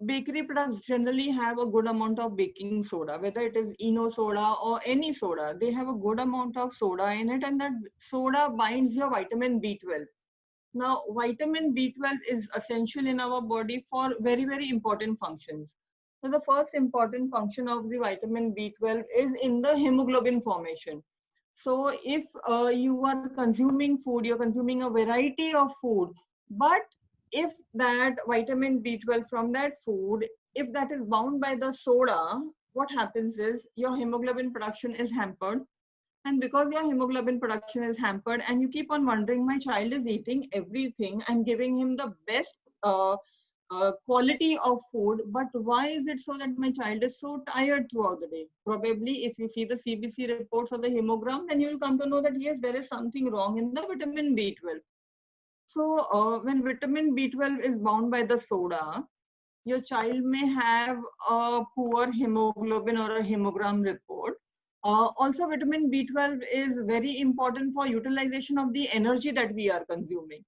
Bakery products generally have a good amount of baking soda, whether it is Eno soda or any soda. They have a good amount of soda in it, and that soda binds your vitamin B12. Now, vitamin B12 is essential in our body for very, very important functions. So the first important function of the vitamin B12 is in the hemoglobin formation. So if you are consuming food, you're consuming a variety of food, but if that vitamin B12 from that food, if that is bound by the soda, what happens is your hemoglobin production is hampered. And because your hemoglobin production is hampered and you keep on wondering, my child is eating everything, I'm giving him the best quality of food, but why is it so that my child is so tired throughout the day? Probably if you see the CBC reports or the hemogram, then you will come to know that yes, there is something wrong in the vitamin B12. So when vitamin B12 is bound by the soda, your child may have a poor hemoglobin or a hemogram report. Also, vitamin B12 is very important for utilization of the energy that we are consuming.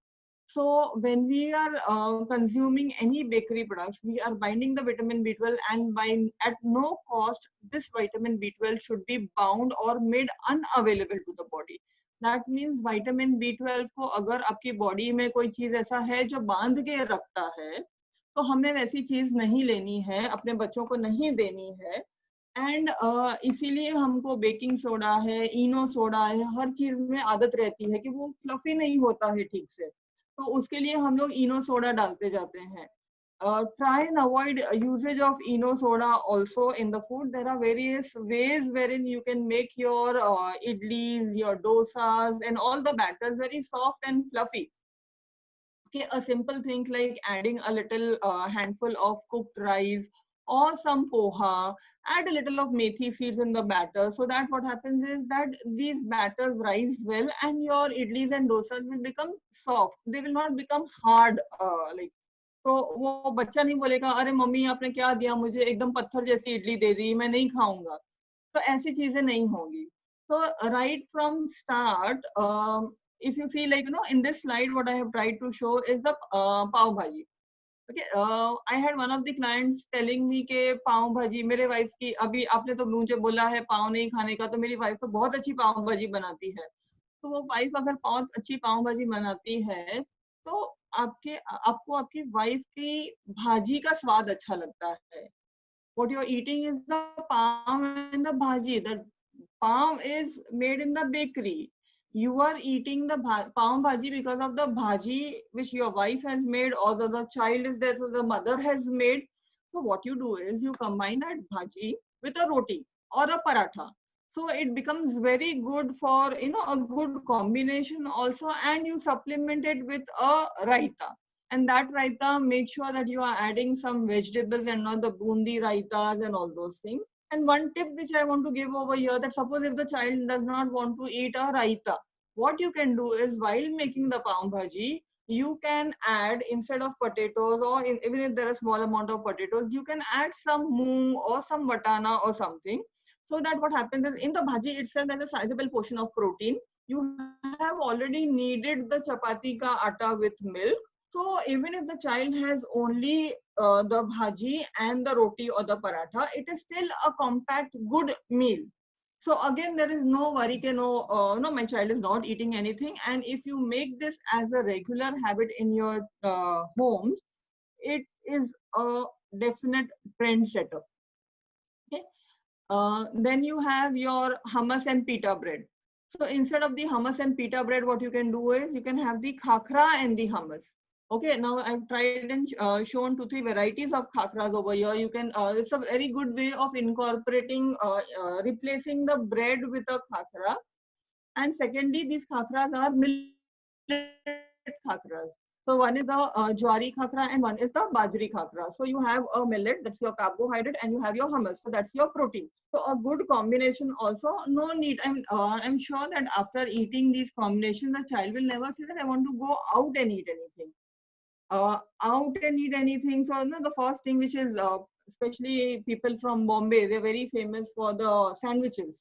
So when we are consuming any bakery products, we are binding the vitamin B12, and at no cost, this vitamin B12 should be bound or made unavailable to the body. That means vitamin B12 को अगर आपकी body में कोई चीज ऐसा है जो बांध के रखता है, तो हमें वैसी चीज नहीं लेनी है, अपने बच्चों को नहीं देनी है. एंड इसीलिए हमको बेकिंग सोडा है, इनो सोडा है, हर चीज में आदत रहती है कि वो फ्लफी नहीं होता है ठीक से, तो उसके लिए हम लोग इनो सोडा डालते जाते हैं. Try and avoid usage of Eno soda also in the food. There are various ways wherein you can make your idlis, your dosas, and all the batters very soft and fluffy. Okay, a simple thing like adding a little handful of cooked rice or some poha, add a little of methi seeds in the batter, so that what happens is that these batters rise well and your idlis and dosas will become soft. They will not become hard like. तो वो बच्चा नहीं बोलेगा अरे mummy आपने क्या दिया मुझे, एकदम पत्थर जैसी इडली दे दी, मैं नहीं खाऊंगा. तो ऐसी चीजें नहीं होंगी. So right from start, if you see, like, in this slide what I have tried to show is the pav bhaji. Okay, I had one of the clients telling me के पाव भाजी मेरे वाइफ की, अभी आपने तो मुझे बोला है पाव नहीं खाने का, तो मेरी वाइफ तो बहुत अच्छी पाव भाजी बनाती है. तो वो वाइफ अगर बहुत अच्छी पाव भाजी बनाती है, तो आपको आपकी वाइफ की भाजी का स्वाद अच्छा लगता है. What you're eating is the pav and the bhaji. The pav is made in the bakery. You are eating the pav bhaji because of the bhaji which your wife has made, or the child is there, so the mother has made. So what you do is you combine that bhaji with a roti or a paratha. So it becomes very good for, a good combination also, and you supplement it with a raita. And that raita, make sure that you are adding some vegetables and not the bundi raitas and all those things. And one tip which I want to give over here, that suppose if the child does not want to eat a raita, what you can do is while making the pav bhaji, you can add, instead of potatoes, or even if there are small amount of potatoes, you can add some moong or some vatana or something. So that what happens is, in the bhaji itself, there's a sizable portion of protein. You have already kneaded the chapati ka atta with milk. So even if the child has only the bhaji and the roti or the paratha, it is still a compact good meal. So again, there is no worry, no, my child is not eating anything. And if you make this as a regular habit in your homes, it is a definite trend setter. Okay. Then you have your hummus and pita bread. So instead of the hummus and pita bread, what you can do is you can have the khakra and the hummus. Okay, now I've tried and shown 2-3 varieties of khakras over here. You can, it's a very good way of incorporating, replacing the bread with a khakra. And secondly, these khakras are millet khakras. So one is the jwari khakra and one is the bajri khakra. So you have a millet, that's your carbohydrate, and you have your hummus, so that's your protein. So a good combination also. No need, I'm sure that after eating these combinations, the child will never say that I want to go out and eat anything. Out and eat anything. So the first thing which is, especially people from Bombay, they're very famous for the sandwiches.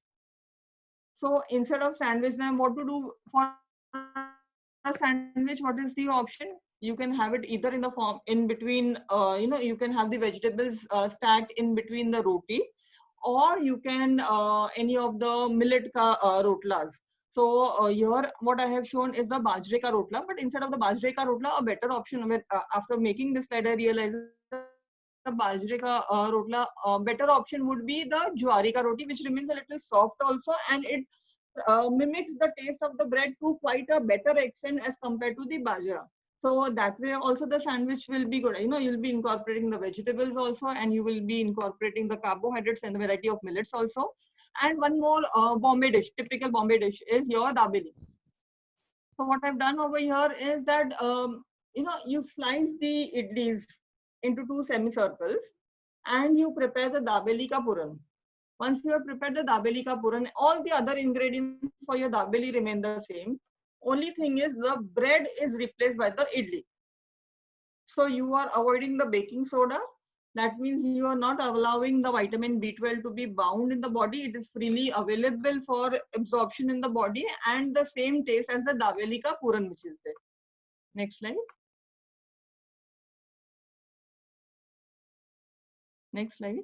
So instead of sandwich, now what to do for a sandwich? What is the option? You can have it either in the form in between, you can have the vegetables stacked in between the roti, or you can any of the millet rotlas. So here what I have shown is the bajre ka rotla, but instead of the bajre ka rotla, a better option after making this slide, I realized the bajre ka rotla, better option would be the jwari ka roti, which remains a little soft also, and it mimics the taste of the bread to quite a better extent as compared to the bajra. So that way also the sandwich will be good. You'll be incorporating the vegetables also, and you will be incorporating the carbohydrates and the variety of millets also. And one more Bombay dish, typical Bombay dish, is your dabeli. So what I've done over here is that, you slice the idlis into 2 semicircles and you prepare the dabeli ka puran. Once you have prepared the dabeli ka puran, all the other ingredients for your dabeli remain the same. Only thing is the bread is replaced by the idli. So you are avoiding the baking soda. That means you are not allowing the vitamin B12 to be bound in the body. It is freely available for absorption in the body and the same taste as the dabeli ka puran which is there. Next slide. Next slide.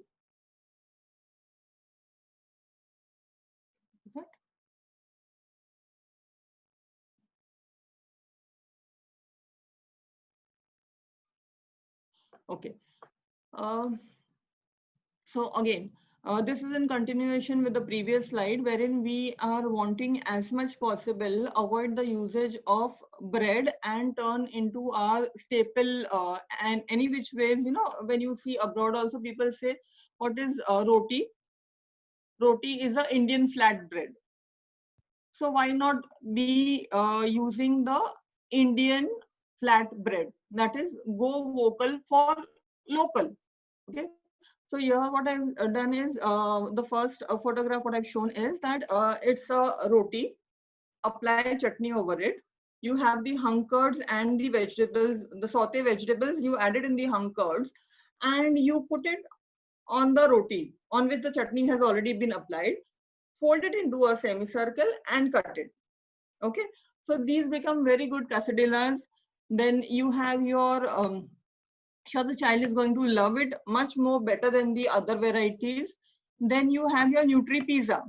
Okay. So again, this is in continuation with the previous slide, wherein we are wanting as much possible avoid the usage of bread and turn into our staple, and any which ways, when you see abroad also people say, what is roti? Roti is a Indian flat bread. So why not be using the Indian flat bread? That is, go vocal for local. Okay. So here what I've done is, the first photograph what I've shown is that it's a roti, apply chutney over it. You have the hunkards and the vegetables, the saute vegetables, you add it in the hunkards and you put it on the roti on which the chutney has already been applied. Fold it into a semicircle and cut it. Okay. So these become very good quesadillas. Then you have your, sure the child is going to love it much more better than the other varieties. Then you have your Nutri Pizza.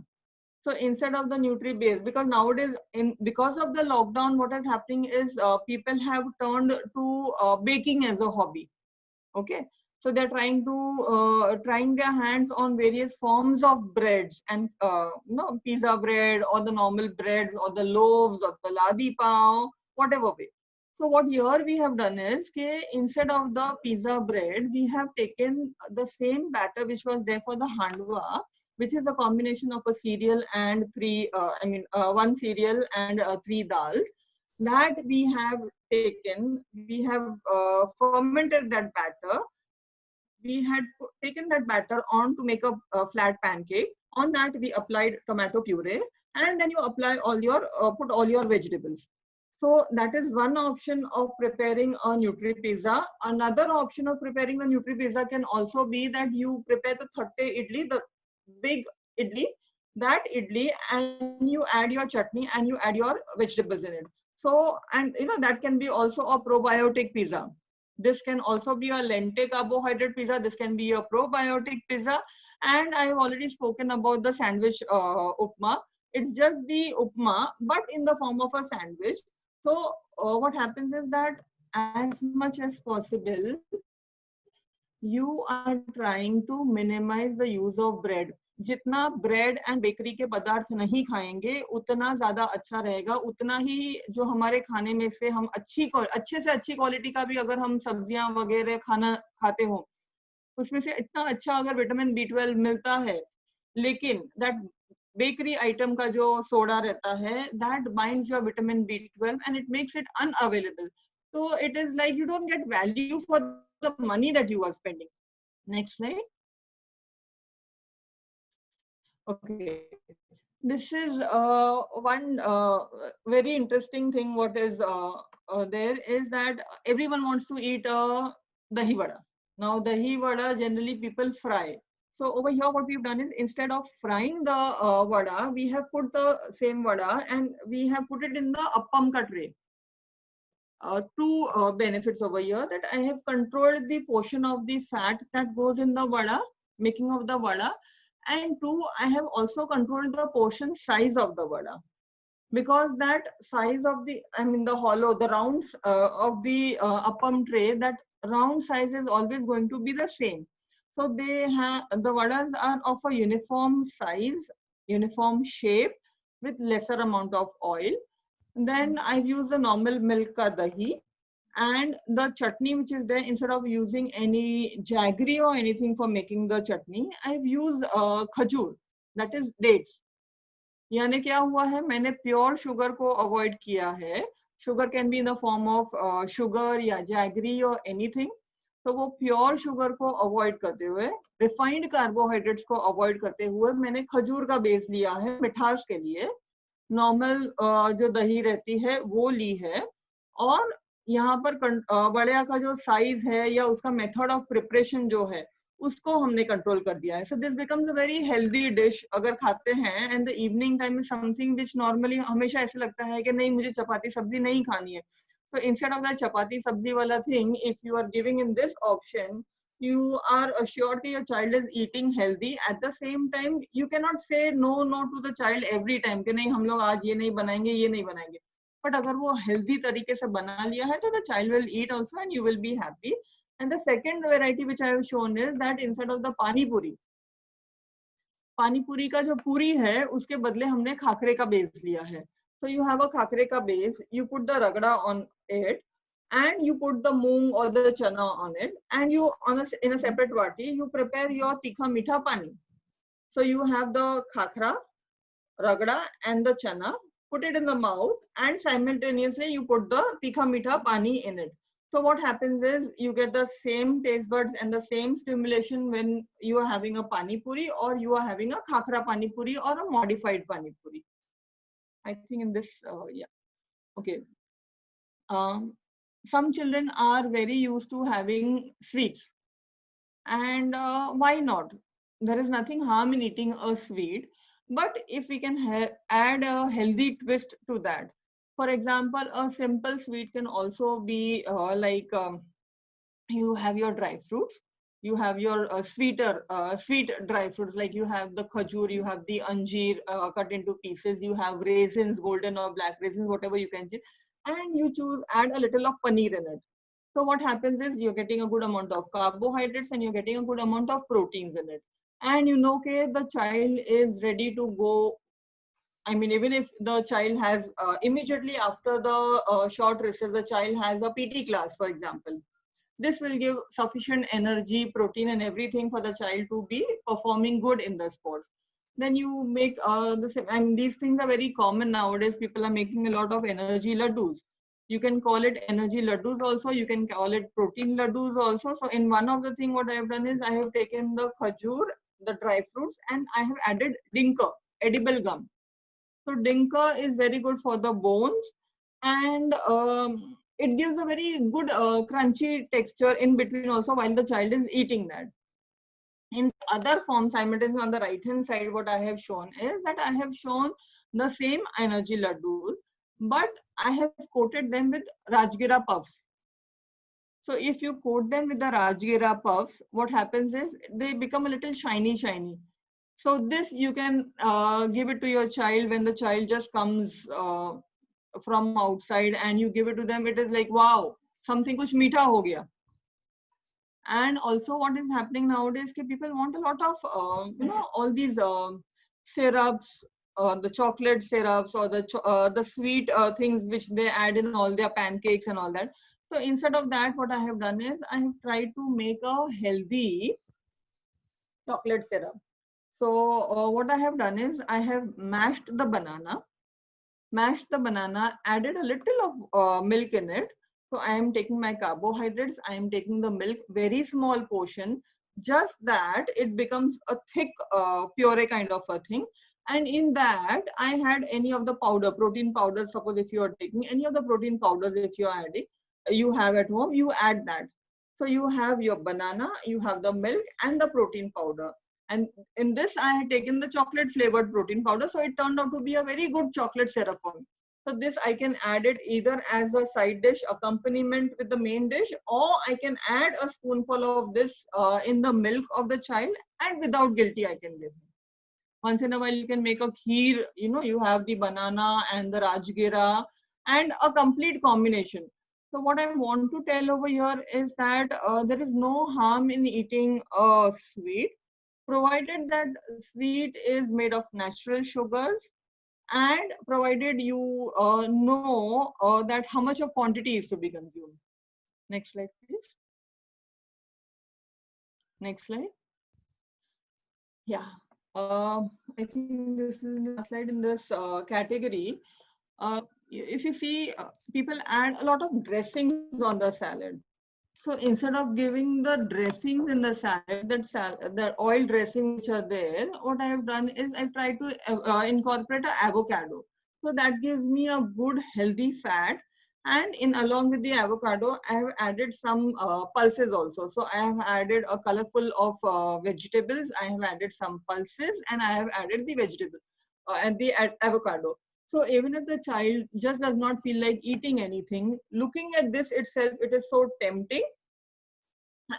So instead of the Nutri Base, because nowadays because of the lockdown, what is happening is people have turned to baking as a hobby. Okay. So they're trying their hands on various forms of breads and pizza bread or the normal breads or the loaves or the ladi pav, whatever way. So what here we have done is, instead of the pizza bread, we have taken the same batter which was there for the handwa, which is a combination of a cereal and one cereal and 3 dals. that we have taken, we have fermented that batter. We had taken that batter on to make a flat pancake. On that, we applied tomato puree, and then you apply all your, put all your vegetables. So that is one option of preparing a Nutri Pizza. Another option of preparing the Nutri Pizza can also be that you prepare the thatte idli, the big idli, that idli, and you add your chutney and you add your vegetables in it. So, and you know, that can be also a probiotic pizza. This can also be a lentil carbohydrate pizza. This can be a probiotic pizza. And I have already spoken about the sandwich upma. It's just the upma, but in the form of a sandwich. So what happens is that as much as possible, you are trying to minimize the use of bread. जितना bread and bakery के पदार्थ नहीं खाएंगे उतना ज्यादा अच्छा रहेगा, उतना ही जो हमारे खाने में से हम अच्छे से अच्छी क्वालिटी का भी अगर हम सब्जियां वगैरह खाना खाते हो, उसमें से इतना अच्छा अगर विटामिन B12 मिलता है, लेकिन दैट बेकरी आइटम का जो सोडा रहता है, that binds your vitamin B12 and it makes it unavailable. So it is like you don't get value for the money that you are spending. Next slide. Okay, this is one very interesting thing. What is there is that everyone wants to eat dahi vada. Now dahi vada generally people fry. So over here what we've done is instead of frying the vada, we have put the same vada and we have put it in the appam ka tray. Two benefits over here, that I have controlled the portion of the fat that goes in the vada, making of the vada, and two, I have also controlled the portion size of the vada, because that size of the, I mean the hollow, the rounds of the appam tray, that round size is always going to be the same. So they have, the vadas are of a uniform size, uniform shape with lesser amount of oil. Then I've used the normal milk ka dahi, and the chutney which is there, instead of using any jaggery or anything for making the chutney, I've used khajur, that is dates. यानी क्या हुआ है, मैंने pure sugar को avoid किया है. Sugar can be in the form of sugar या jaggery और एनीथिंग. तो वो प्योर शुगर को अवॉइड करते हुए, रिफाइंड कार्बोहाइड्रेट्स को अवॉइड करते हुए, मैंने खजूर का बेस लिया है मिठास के लिए. नॉर्मल जो दही रहती है वो ली है, और यहाँ पर बड़िया का जो साइज है या उसका मेथड ऑफ प्रिपरेशन जो है उसको हमने कंट्रोल कर दिया है. So this becomes a very healthy dish अगर खाते हैं. And the evening time is something which normally हमेशा ऐसे लगता है कि नहीं मुझे चपाती सब्जी नहीं खानी है. So instead of that chapati sabzi wala thing, if you are giving in this option, you are assured that your child is eating healthy. At the same time, you cannot say no to the child every time कि नहीं हम लोग आज ये नहीं बनाएंगे, ये नहीं बनाएंगे. But अगर वो healthy तरीके से बना लिया है तो the child will eat also and you will be happy. And the second variety which I have shown is that instead of the pani puri का जो पूरी है उसके बदले हमने खाकरे का बेस लिया है. So you have a khakre ka base, you put the ragda on it, and you put the moong or the chana on it, and you in a separate vati you prepare your tikha mitha pani. So you have the khakra, ragda and the chana, put it in the mouth, and simultaneously you put the tikha mitha pani in it. So what happens is you get the same taste buds and the same stimulation when you are having a pani puri or you are having a khakra pani puri or a modified pani puri. I think in this, yeah, okay. Some children are very used to having sweets, and why not? There is nothing harm in eating a sweet, but if we can add a healthy twist to that. For example, a simple sweet can also be you have your dry fruits. You have your sweet dry fruits, like you have the khajur, you have the anjeer cut into pieces, you have raisins, golden or black raisins, whatever you can choose, and you add a little of paneer in it. So what happens is you're getting a good amount of carbohydrates and you're getting a good amount of proteins in it. And you know, okay, the child is ready to go. I mean, even if the child has immediately after the short recess, the child has a PT class, for example. This will give sufficient energy, protein and everything for the child to be performing good in the sports. Then you make the same. And these things are very common nowadays. People are making a lot of energy laddus. You can call it energy laddus also. You can call it protein laddus also. So in one of the thing, what I have done is I have taken the khajur, the dry fruits, and I have added dinka, edible gum. So dinka is very good for the bones, and it gives a very good crunchy texture in between also while the child is eating that. In other form, simultaneously on the right hand side, what I have shown is that I have shown the same energy laddus, but I have coated them with Rajgira puffs. So if you coat them with the Rajgira puffs, what happens is they become a little shiny. So this you can give it to your child when the child just comes from outside, and you give it to them. It is like, wow, something kuch meetha ho gaya. And also what is happening nowadays, people want a lot of all these syrups, the chocolate syrups, or the sweet things which they add in all their pancakes and all that. So instead of that, what I have done is I have tried to make a healthy chocolate syrup. So what I have done is I have mashed the banana, added a little of milk in it. So I am taking my carbohydrates, I am taking the milk, very small portion, just that it becomes a thick puree kind of a thing. And in that, I had any of the powder, protein powder. Suppose if you are taking any of the protein powders, if you are adding, you have at home, you add that. So you have your banana, you have the milk and the protein powder. And in this, I had taken the chocolate flavored protein powder. So it turned out to be a very good chocolate syrup for me. So this I can add it either as a side dish accompaniment with the main dish, or I can add a spoonful of this in the milk of the child, and without guilty I can give him. Once in a while you can make a kheer, you have the banana and the rajgira and a complete combination. So what I want to tell over here is that there is no harm in eating a sweet, provided that sweet is made of natural sugars, and provided you know that how much of quantity is to be consumed. Next slide, please. Next slide. Yeah. I think this is the last slide in this category. If you see, people add a lot of dressings on the salad. So instead of giving the dressings in the salad, the oil dressings which are there, what I have done is I try to incorporate an avocado. So that gives me a good healthy fat. And in along with the avocado, I have added some pulses also. So I have added a colorful of vegetables. I have added some pulses, and I have added the vegetable and the avocado. So even if the child just does not feel like eating anything, looking at this itself, it is so tempting.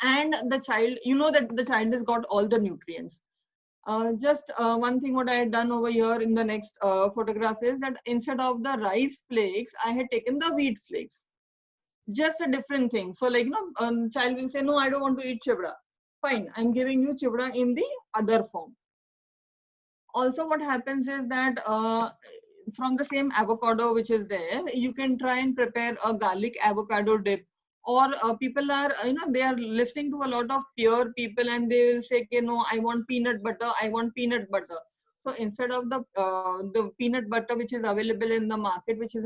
And the child, that the child has got all the nutrients. Just one thing what I had done over here in the next photograph is that instead of the rice flakes, I had taken the wheat flakes. Just a different thing. So like, child will say, no, I don't want to eat chivda. Fine, I'm giving you chivda in the other form. Also what happens is that from the same avocado which is there, you can try and prepare a garlic avocado dip. Or people are, they are listening to a lot of pure people, and they will say, I want peanut butter, I want peanut butter. So instead of the peanut butter which is available in the market, which is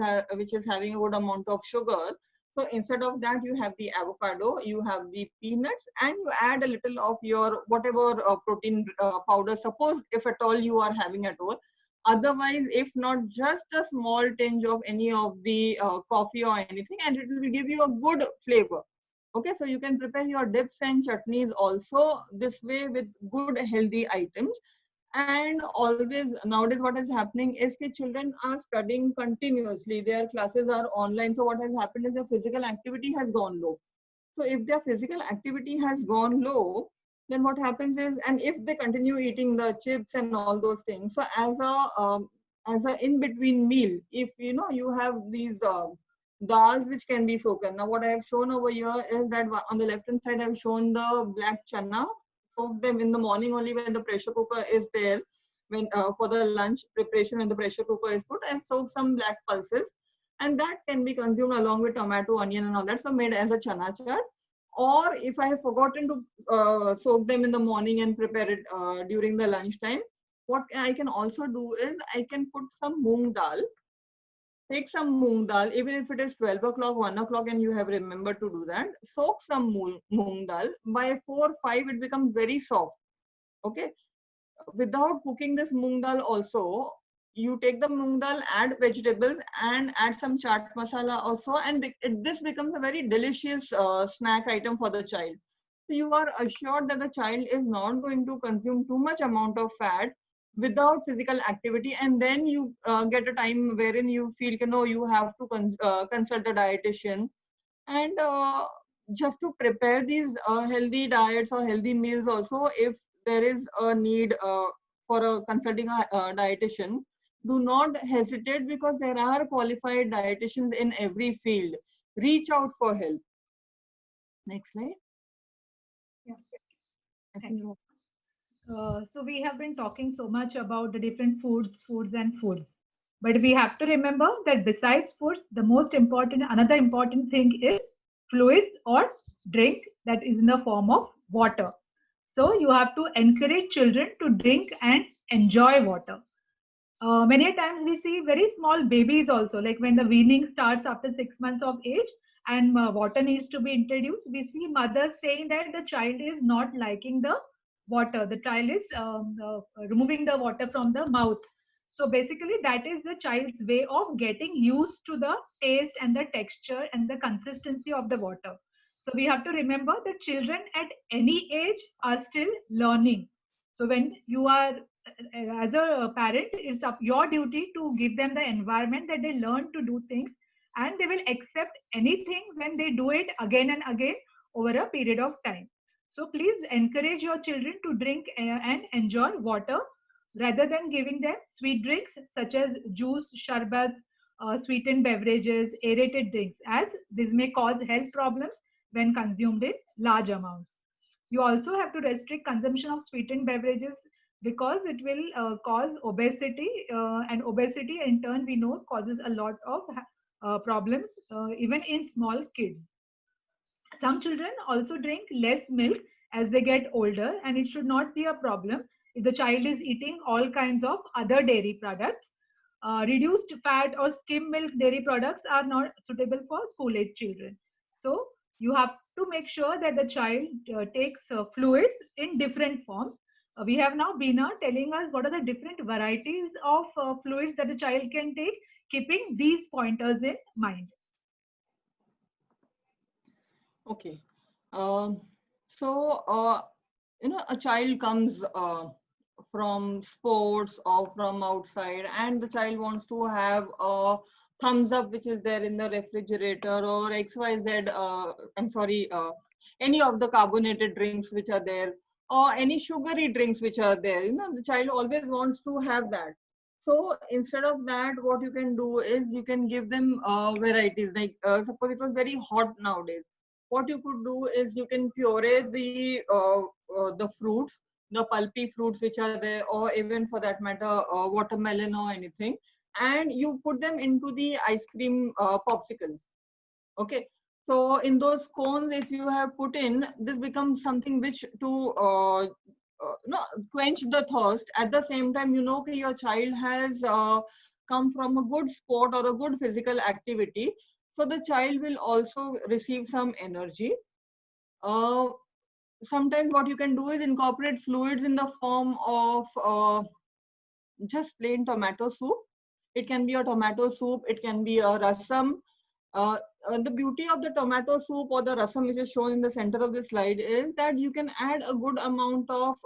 having a good amount of sugar, so instead of that, you have the avocado, you have the peanuts, and you add a little of your whatever protein powder, suppose if at all you are having at all. Otherwise, if not, just a small tinge of any of the coffee or anything, and it will give you a good flavor. Okay, so you can prepare your dips and chutneys also this way with good healthy items. And always nowadays what is happening is that children are studying continuously. Their classes are online. So what has happened is their physical activity has gone low. So if their physical activity has gone low, then what happens is, and if they continue eating the chips and all those things, so as a in between meal, if you have these dals which can be soaked. Now what I have shown over here is that on the left hand side I have shown the black chana. Soak them in the morning only when the pressure cooker is there, when for the lunch preparation when the pressure cooker is put, and soak some black pulses, and that can be consumed along with tomato, onion and all that, so made as a chana chaat. Or if I have forgotten to soak them in the morning and prepare it during the lunch time, What I can also do is I can put some moong dal. Take some moong dal, even if it is 12 o'clock, 1 o'clock, and you have remembered to do that. Soak some moong dal. By 4, 5, it becomes very soft. Okay. Without cooking this moong dal also, you take the moong dal, add vegetables, and add some chaat masala also, and this becomes a very delicious snack item for the child. So you are assured that the child is not going to consume too much amount of fat without physical activity, and then you get a time wherein you feel, you know, you have to consult a dietitian, and just to prepare these healthy diets or healthy meals also, if there is a need for consulting a dietitian, do not hesitate, because there are qualified dietitians in every field. Reach out for help. Next slide. Yeah. Thank you. So we have been talking so much about the different foods and foods. But we have to remember that besides foods, the another important thing is fluids or drink, that is in the form of water. So you have to encourage children to drink and enjoy water. Many times we see very small babies also, like when the weaning starts after 6 months of age and water needs to be introduced, we see mothers saying that the child is not liking the water. The child is removing the water from the mouth. So basically that is the child's way of getting used to the taste and the texture and the consistency of the water. So we have to remember that children at any age are still learning. So when you are as a parent, it's up your duty to give them the environment that they learn to do things, and they will accept anything when they do it again and again over a period of time. So please encourage your children to drink and enjoy water rather than giving them sweet drinks such as juice, sharbats, sweetened beverages, aerated drinks, as this may cause health problems when consumed in large amounts. You also have to restrict consumption of sweetened beverages because it will cause obesity, and obesity in turn we know causes a lot of problems even in small kids. Some children also drink less milk as they get older, and it should not be a problem if the child is eating all kinds of other dairy products. Reduced fat or skim milk dairy products are not suitable for school age children. So you have to make sure that the child takes fluids in different forms. We have now Beena telling us what are the different varieties of fluids that the child can take, keeping these pointers in mind. Okay. So, you know, a child comes from sports or from outside, and the child wants to have a thumbs up, which is there in the refrigerator, or XYZ, I'm sorry, any of the carbonated drinks which are there, or any sugary drinks which are there. You know, the child always wants to have that. So instead of that, what you can do is you can give them varieties. Like suppose it was very hot nowadays, what you could do is you can puree the fruits, the pulpy fruits which are there, or even for that matter, watermelon or anything, and you put them into the ice cream popsicles. Okay. So in those cones, if you have put in, this becomes something which to no, quench the thirst. At the same time, you know, okay, your child has come from a good sport or a good physical activity. So the child will also receive some energy. Sometimes what you can do is incorporate fluids in the form of just plain tomato soup. It can be a tomato soup, it can be a rasam. The beauty of the tomato soup or the rasam, which is shown in the center of the slide, is that you can add a good amount of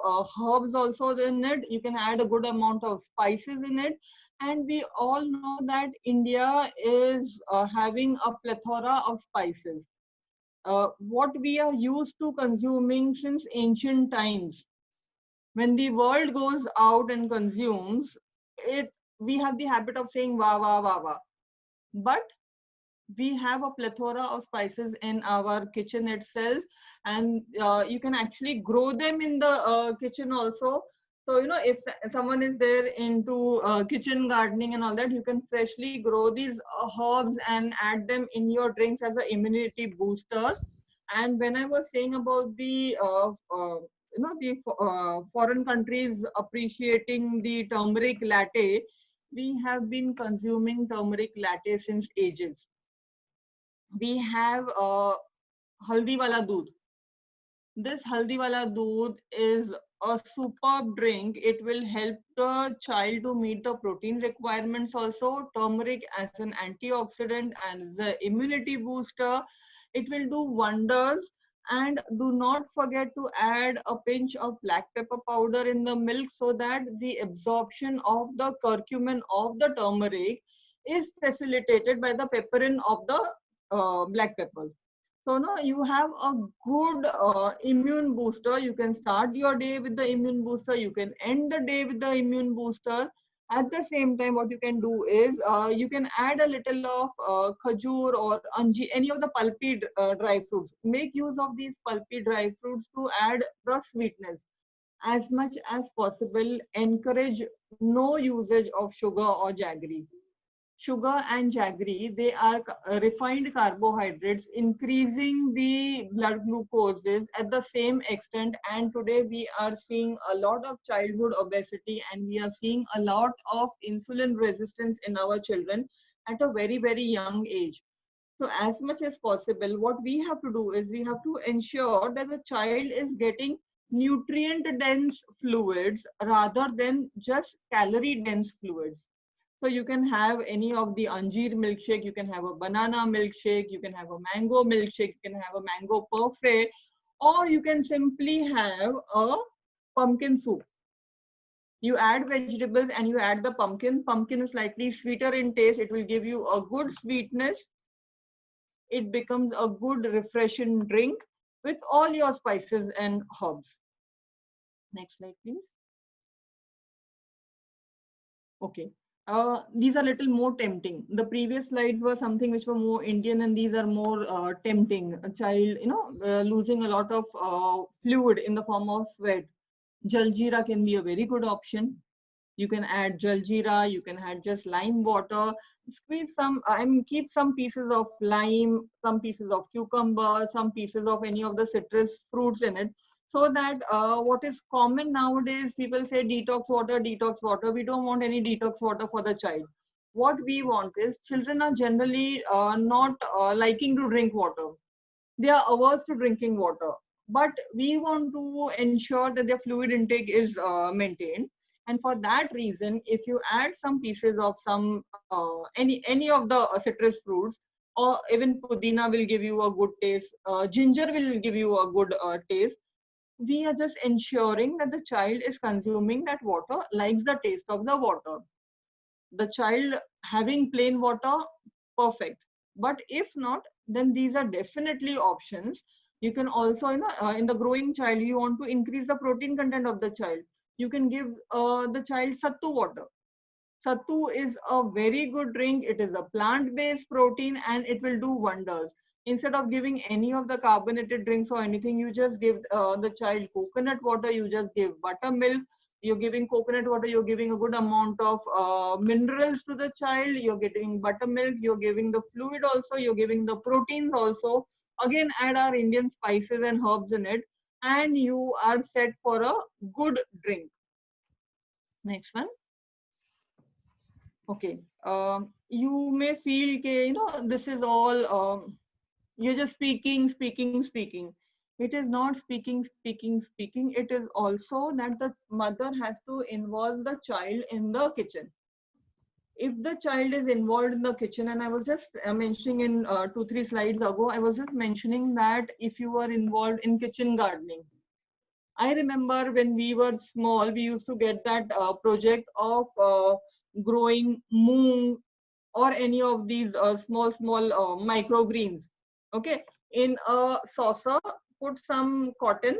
herbs also in it. You can add a good amount of spices in it. And we all know that India is having a plethora of spices. What we are used to consuming since ancient times. When the world goes out and consumes it, we have the habit of saying wah, wah, wah, wah. But we have a plethora of spices in our kitchen itself, and you can actually grow them in the kitchen also. So, you know, if someone is there into kitchen gardening and all that, you can freshly grow these herbs and add them in your drinks as an immunity booster. And when I was saying about the the foreign countries appreciating the turmeric latte, we have been consuming turmeric latte since ages. We have haldi wala doodh. This haldi wala doodh is a superb drink. It will help the child to meet the protein requirements also. Turmeric as an antioxidant and the immunity booster. It will do wonders. And do not forget to add a pinch of black pepper powder in the milk so that the absorption of the curcumin of the turmeric is facilitated by the pepperin of the black peppers. So now you have a good immune booster. You can start your day with the immune booster. You can end the day with the immune booster. At the same time, what you can do is you can add a little of khajur or anji, any of the pulpy dry fruits. Make use of these pulpy dry fruits to add the sweetness. As much as possible, encourage no usage of sugar or jaggery. Sugar and jaggery, they are refined carbohydrates, increasing the blood glucoses at the same extent. And today we are seeing a lot of childhood obesity, and we are seeing a lot of insulin resistance in our children at a very, very young age. So as much as possible, what we have to do is we have to ensure that the child is getting nutrient dense fluids rather than just calorie dense fluids. So you can have any of the anjeer milkshake, you can have a banana milkshake, you can have a mango milkshake, you can have a mango parfait, or you can simply have a pumpkin soup. You add vegetables and you add the pumpkin. Pumpkin is slightly sweeter in taste. It will give you a good sweetness. It becomes a good refreshing drink with all your spices and herbs. Next slide, please. Okay. These are a little more tempting. The previous slides were something which were more Indian, and these are more tempting. A child, losing a lot of fluid in the form of sweat. Jaljeera can be a very good option. You can add jaljeera, you can add just lime water, squeeze some, keep some pieces of lime, some pieces of cucumber, some pieces of any of the citrus fruits in it. So that what is common nowadays, people say detox water, detox water. We don't want any detox water for the child. What we want is, children are generally not liking to drink water. They are averse to drinking water. But we want to ensure that their fluid intake is maintained. And for that reason, if you add some pieces of some any of the citrus fruits, or even pudina will give you a good taste, ginger will give you a good taste. We are just ensuring that the child is consuming that water, likes the taste of the water. The child having plain water, perfect. But if not, then these are definitely options. You can also, in the growing child, you want to increase the protein content of the child. You can give the child sattu water. Sattu is a very good drink. It is a plant-based protein and it will do wonders. Instead of giving any of the carbonated drinks or anything, you just give the child coconut water, you just give buttermilk. You're giving coconut water, you're giving a good amount of minerals to the child, you're getting buttermilk, you're giving the fluid also, you're giving the proteins also. Again, add our Indian spices and herbs in it, and you are set for a good drink. Next one. Okay. You may feel, this is all, you're just speaking. It is not speaking. It is also that the mother has to involve the child in the kitchen. If the child is involved in the kitchen, and I was just mentioning in 2-3 slides ago, I was just mentioning that if you are involved in kitchen gardening. I remember when we were small, we used to get that project of growing moong or any of these small microgreens. Okay, in a saucer, put some cotton,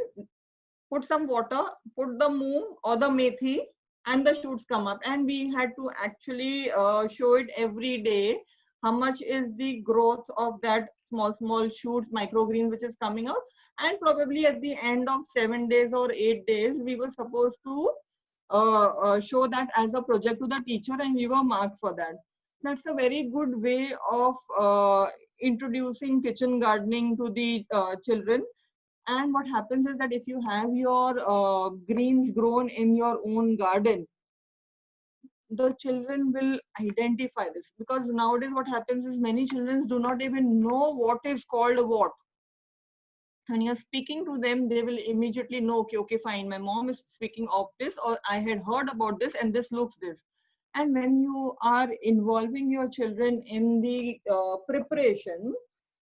put some water, put the moong or the methi, and the shoots come up. And we had to actually show it every day, how much is the growth of that small shoots, microgreens, which is coming out. And probably at the end of 7 days or 8 days, we were supposed to show that as a project to the teacher, and we were marked for that. That's a very good way of introducing kitchen gardening to the children. And what happens is that if you have your greens grown in your own garden, the children will identify this, because nowadays what happens is many children do not even know what is called what. When you're speaking to them, they will immediately know, okay, okay, fine, my mom is speaking of this, or I had heard about this and this looks this. And when you are involving your children in the preparation,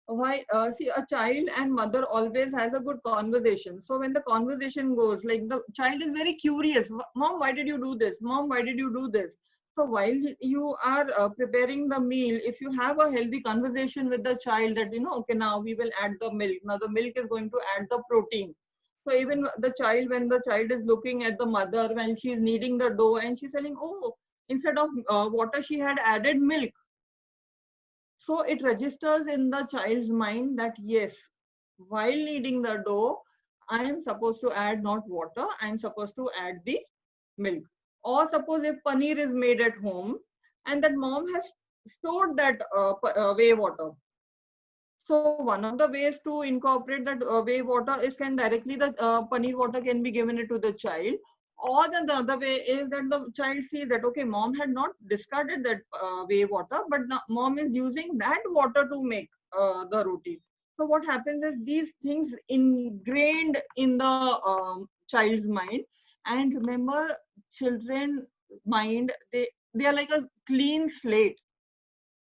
why see, a child and mother always has a good conversation. So when the conversation goes, like, the child is very curious, mom, why did you do this? Mom, why did you do this? So while you are preparing the meal, if you have a healthy conversation with the child that, okay, now we will add the milk, now the milk is going to add the protein. So even the child, when the child is looking at the mother when she is kneading the dough and she's telling, oh, instead of water she had added milk. So it registers in the child's mind that yes, while kneading the dough, I am supposed to add not water, I am supposed to add the milk. Or suppose if paneer is made at home and that mom has stored that whey water. So one of the ways to incorporate that whey water is can directly the paneer water can be given it to the child. Or the other way is that the child sees that, okay, mom had not discarded that whey water, but the mom is using that water to make the roti. So what happens is these things ingrained in the child's mind. And remember, children mind, they are like a clean slate.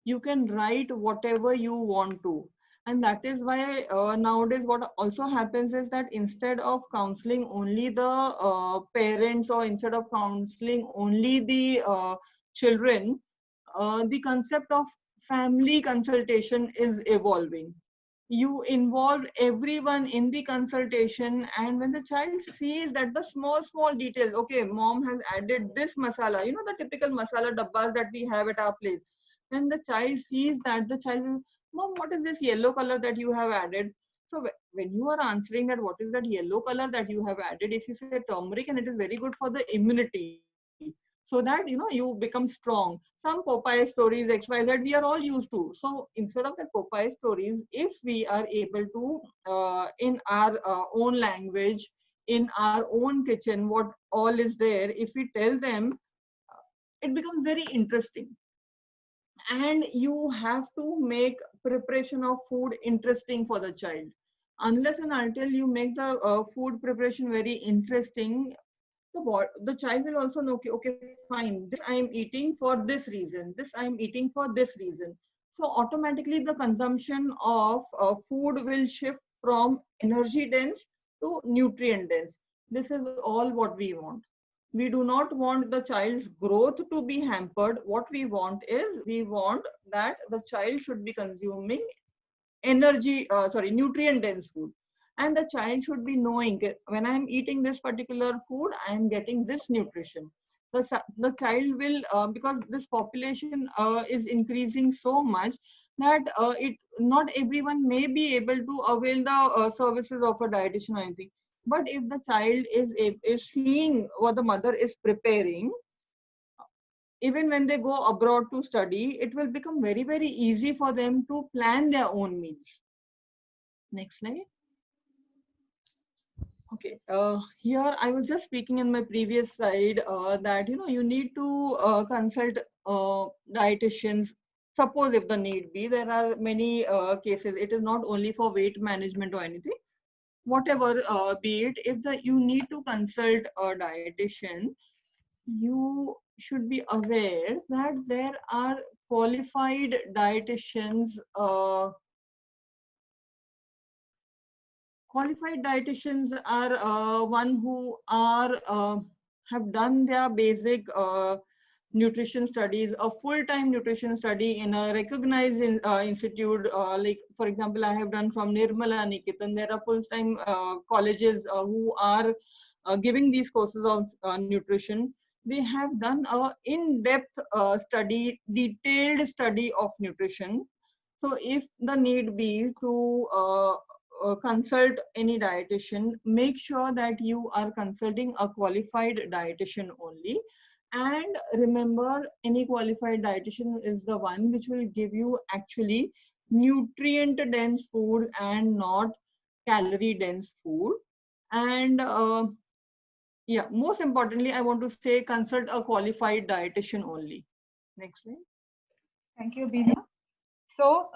You can write whatever you want to. And that is why nowadays what also happens is that instead of counseling only the parents, or instead of counseling only the children, the concept of family consultation is evolving. You involve everyone in the consultation, and when the child sees that the small details, okay, mom has added this masala, the typical masala dabbas that we have at our place. When the child sees that, the child will, mom, what is this yellow color that you have added? So when you are answering that what is that yellow color that you have added, if you say turmeric and it is very good for the immunity, so that you become strong. Some Popeye stories, XYZ, we are all used to. So instead of the Popeye stories, if we are able to in our own language, in our own kitchen, what all is there, if we tell them, it becomes very interesting. And you have to make preparation of food interesting for the child. Unless and until you make the food preparation very interesting, the child will also know, okay, fine, this I am eating for this reason, this I am eating for this reason. So automatically the consumption of food will shift from energy dense to nutrient dense. This is all what we want. We do not want the child's growth to be hampered. What we want is, we want that the child should be consuming nutrient dense food. And the child should be knowing, when I'm eating this particular food, I am getting this nutrition. The child will, because this population is increasing so much that not everyone may be able to avail the services of a dietitian or anything. But if the child is seeing what the mother is preparing, even when they go abroad to study, it will become very easy for them to plan their own meals. Next slide. Okay, here I was just speaking in my previous slide that you need to consult dietitians. Suppose if the need be, there are many cases. It is not only for weight management or anything. Whatever be it, if you need to consult a dietitian, you should be aware that there are qualified dietitians. Qualified dietitians are one who are have done their basic nutrition studies, a full-time nutrition study in a recognized institute. Like, for example, I have done from Nirmala Niketan. There are full-time colleges who are giving these courses of nutrition. They have done a in-depth study, detailed study of nutrition. So if the need be to consult any dietitian, make sure that you are consulting a qualified dietitian only. And remember, any qualified dietitian is the one which will give you actually nutrient dense food and not calorie dense food. And yeah, most importantly, I want to say consult a qualified dietitian only. Next slide. Thank you, Beena. So,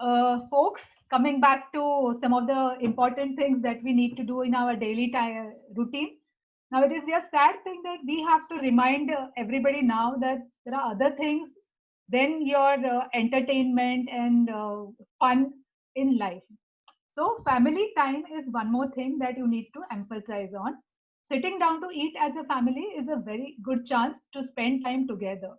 folks, coming back to some of the important things that we need to do in our daily routine. Now, it is just sad thing that we have to remind everybody now that there are other things than your entertainment and fun in life. So, family time is one more thing that you need to emphasize on. Sitting down to eat as a family is a very good chance to spend time together.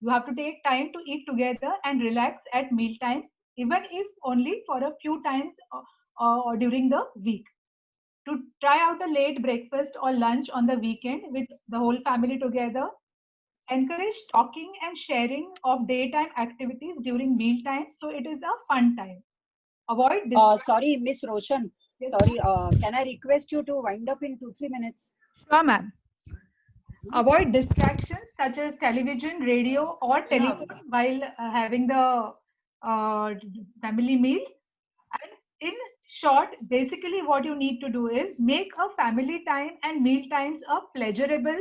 You have to take time to eat together and relax at meal time, even if only for a few times or during the week. To try out a late breakfast or lunch on the weekend with the whole family together. Encourage talking and sharing of daytime activities during meal time, so it is a fun time. Avoid Sorry, Miss Roshan. Yes, Sorry, can I request you to wind up in 2-3 minutes? Sure, ma'am. Avoid distractions such as television, radio, or telephone while having the family meals. And in short, basically what you need to do is make a family time and meal times a pleasurable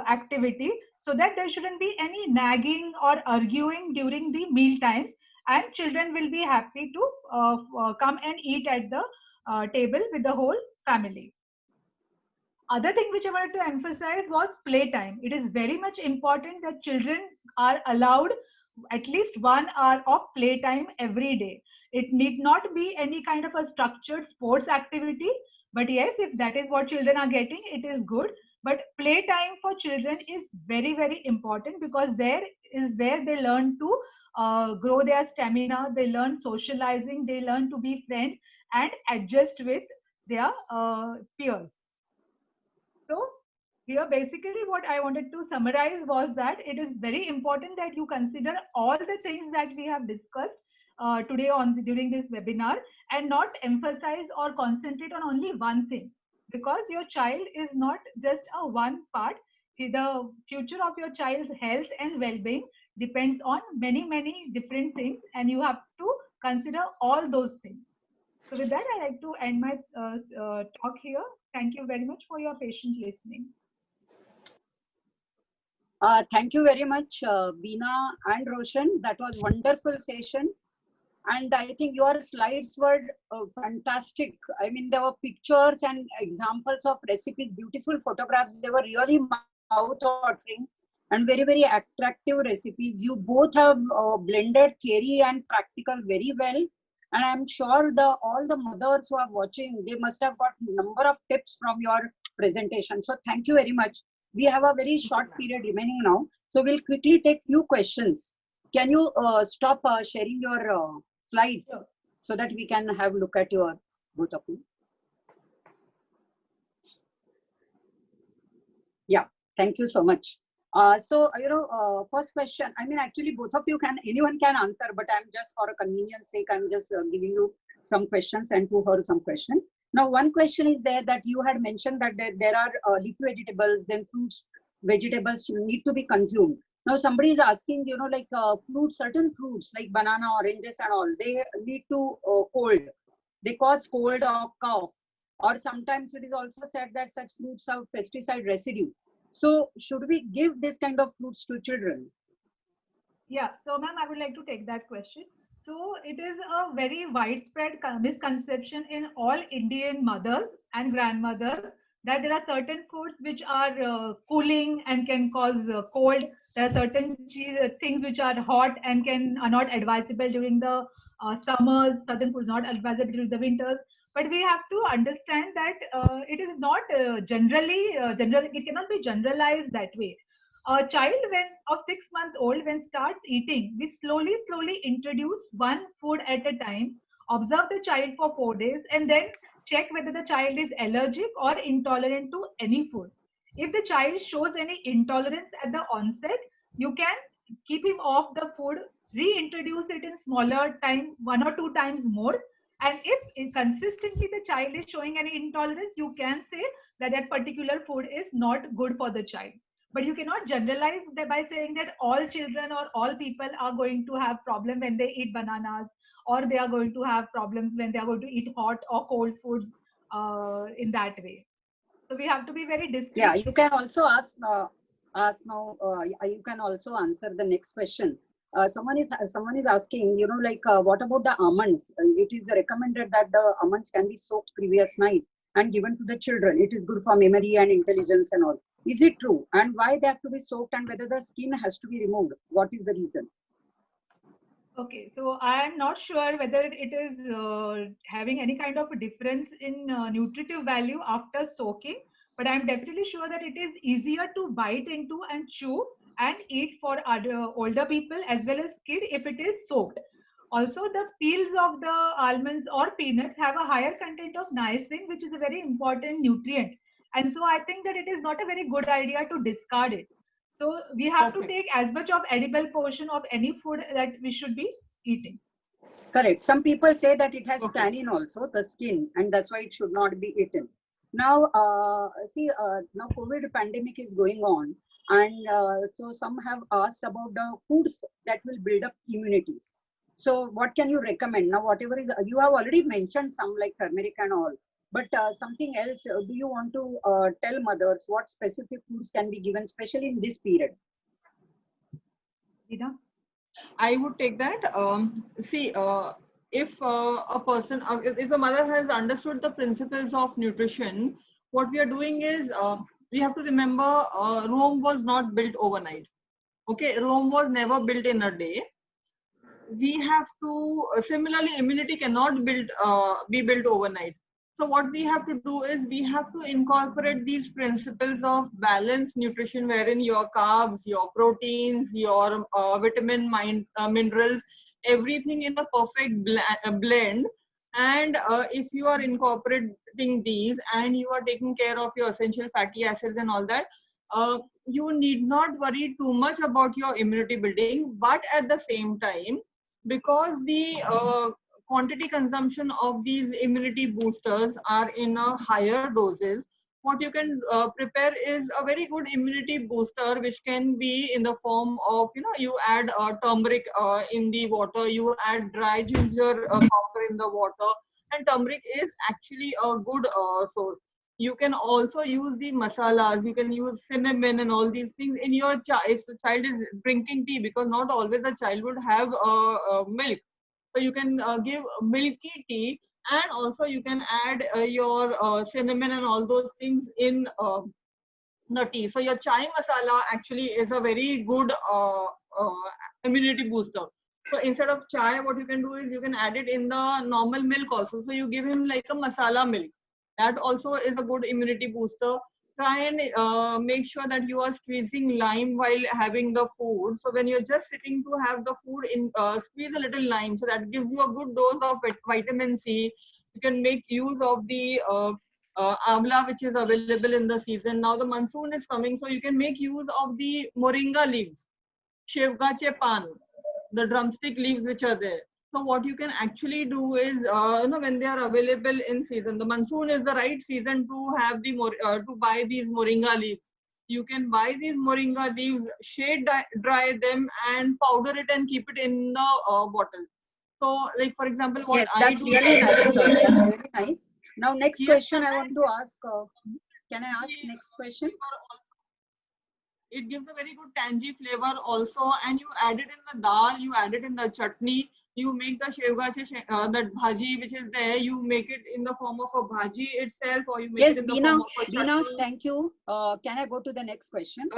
activity, so that there shouldn't be any nagging or arguing during the meal times, and children will be happy to come and eat at the table with the whole family. Other thing which I wanted to emphasize was playtime. It is very much important that children are allowed at least 1 hour of playtime every day. It need not be any kind of a structured sports activity, but yes, if that is what children are getting, it is good. But playtime for children is very, very important, because there is where they learn to grow their stamina, they learn socializing, they learn to be friends and adjust with their peers. So here basically what I wanted to summarize was that it is very important that you consider all the things that we have discussed today during this webinar, and not emphasize or concentrate on only one thing, because your child is not just a one part. The future of your child's health and well-being depends on many different things, and you have to consider all those things. So with that, I like to end my talk here. Thank you very much for your patient listening. Thank you very much, Beena and Roshan. That was wonderful session. And I think your slides were fantastic. I mean, there were pictures and examples of recipes, beautiful photographs. They were really mouth-watering and very attractive recipes. You both have blended theory and practical very well. And I'm sure all the mothers who are watching, they must have got a number of tips from your presentation. So thank you very much. We have a very short period remaining now. So we'll quickly take few questions. Can you stop sharing your slides so that we can have a look at your both of you? Yeah, thank you so much. So, first question, I mean, actually both of you anyone can answer, but I'm just for a convenience sake, I'm just giving you some questions and to her some question. Now, one question is there that you had mentioned that there are leafy vegetables, then fruits, vegetables need to be consumed. Now, somebody is asking, like certain fruits like banana, oranges and all, they lead to cold. They cause cold or cough. Or sometimes it is also said that such fruits have pesticide residue. So should we give this kind of fruits to children? Yeah, so ma'am, I would like to take that question. So it is a very widespread misconception in all Indian mothers and grandmothers that there are certain foods which are cooling and can cause cold. There are certain things which are hot and are not advisable during the summers. Certain foods not advisable during the winters. But we have to understand that it is not it cannot be generalized that way. A child of 6 months old, when starts eating, we slowly introduce one food at a time, observe the child for 4 days, and then check whether the child is allergic or intolerant to any food. If the child shows any intolerance at the onset, you can keep him off the food, reintroduce it in smaller time, 1 or 2 times more. And if consistently the child is showing any intolerance, you can say that that particular food is not good for the child. But you cannot generalize by saying that all children or all people are going to have problem when they eat bananas, or they are going to have problems when they are going to eat hot or cold foods. in that way. So we have to be very discreet. Yeah, you can also ask now. You can also answer the next question. Someone is asking, like what about the almonds? It is recommended that the almonds can be soaked previous night and given to the children. It is good for memory and intelligence and all. Is it true? And why they have to be soaked, and whether the skin has to be removed? What is the reason? Okay, so I am not sure whether it is having any kind of a difference in nutritive value after soaking, but I'm definitely sure that it is easier to bite into and chew and eat for older people as well as kid if it is soaked. Also, the peels of the almonds or peanuts have a higher content of niacin, which is a very important nutrient. And so I think that it is not a very good idea to discard it. So we have to take as much of edible portion of any food that we should be eating. Correct. Some people say that it has tannin also, the skin, and that's why it should not be eaten. Now, now COVID pandemic is going on, and so some have asked about the foods that will build up immunity. So what can you recommend? Now, whatever is, you have already mentioned some like turmeric and all, but something else, do you want to tell mothers what specific foods can be given, especially in this period? Veena? I would take that. If a person, if the mother has understood the principles of nutrition, what we are doing is we have to remember Rome was not built overnight. Okay, Rome was never built in a day. We have to similarly, immunity cannot be built overnight. So what we have to do is we have to incorporate these principles of balanced nutrition, wherein your carbs, your proteins, your minerals, everything in a perfect blend. And if you are incorporating these and you are taking care of your essential fatty acids and all that, you need not worry too much about your immunity building. But at the same time, because the quantity consumption of these immunity boosters are in a higher doses, what you can prepare is a very good immunity booster, which can be in the form of, you add turmeric in the water, you add dry ginger powder in the water, and turmeric is actually a good source. You can also use the masalas, you can use cinnamon and all these things in your child. If the child is drinking tea, because not always a child would have milk. So you can give milky tea, and also you can add your cinnamon and all those things in the tea. So your chai masala actually is a very good immunity booster. So instead of chai, what you can do is you can add it in the normal milk also. So you give him like a masala milk. That also is a good immunity booster. Try and make sure that you are squeezing lime while having the food. So when you're just sitting to have the food, squeeze a little lime. So that gives you a good dose of vitamin C. You can make use of the amla, which is available in the season. Now the monsoon is coming, so you can make use of the moringa leaves, shevgache pan, the drumstick leaves which are there. So what you can actually do is, when they are available in season, the monsoon is the right season to have the to buy these moringa leaves. You can buy these moringa leaves, shade dry them, and powder it and keep it in the bottle. So, like for example, what yes, I that's do. really nice. That's really nice. Now, next question I want to ask. Can I ask next question? It gives a very good tangy flavor also, and you add it in the dal, you add it in the chutney, you make the shevgache, that bhaji which is there, you make it in the form of a bhaji itself, or you make it in the form of a chutney. Veena, thank you. Can I go to the next question?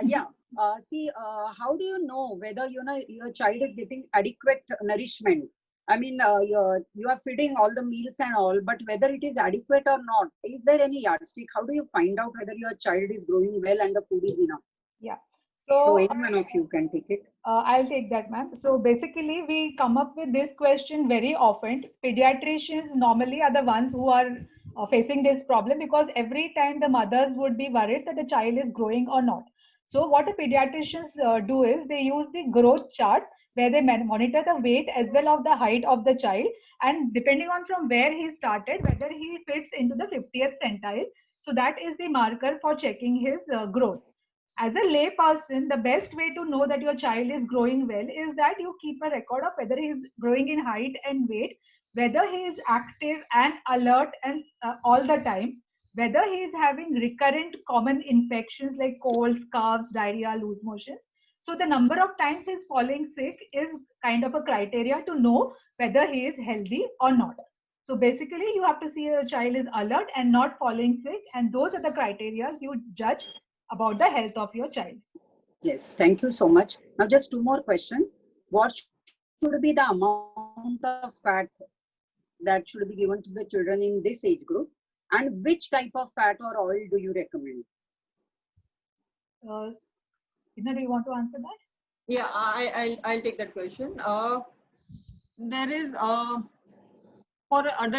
Yeah. How do you know whether your child is getting adequate nourishment? I mean, you are feeding all the meals and all, but whether it is adequate or not, is there any yardstick? How do you find out whether your child is growing well and the food is enough? Yeah. So any one of you can take it. I'll take that, ma'am. So basically, we come up with this question very often. Pediatricians normally are the ones who are facing this problem, because every time the mothers would be worried that the child is growing or not. So what the pediatricians do is they use the growth charts, where they monitor the weight as well as the height of the child, and depending on from where he started, whether he fits into the 50th centile. So that is the marker for checking his growth. As a lay person, the best way to know that your child is growing well is that you keep a record of whether he is growing in height and weight whether he is active and alert and all the time, whether he is having recurrent common infections like colds, coughs, diarrhea, loose motions. So the number of times he is falling sick is kind of a criteria to know whether he is healthy or not. So basically, you have to see a child is alert and not falling sick, and those are the criteria you judge about the health of your child. Yes, thank you so much. Now, just two more questions. What should be the amount of fat that should be given to the children in this age group, and which type of fat or oil do you recommend? Tina, do you want to answer that? Yeah, I'll take that question. There is for an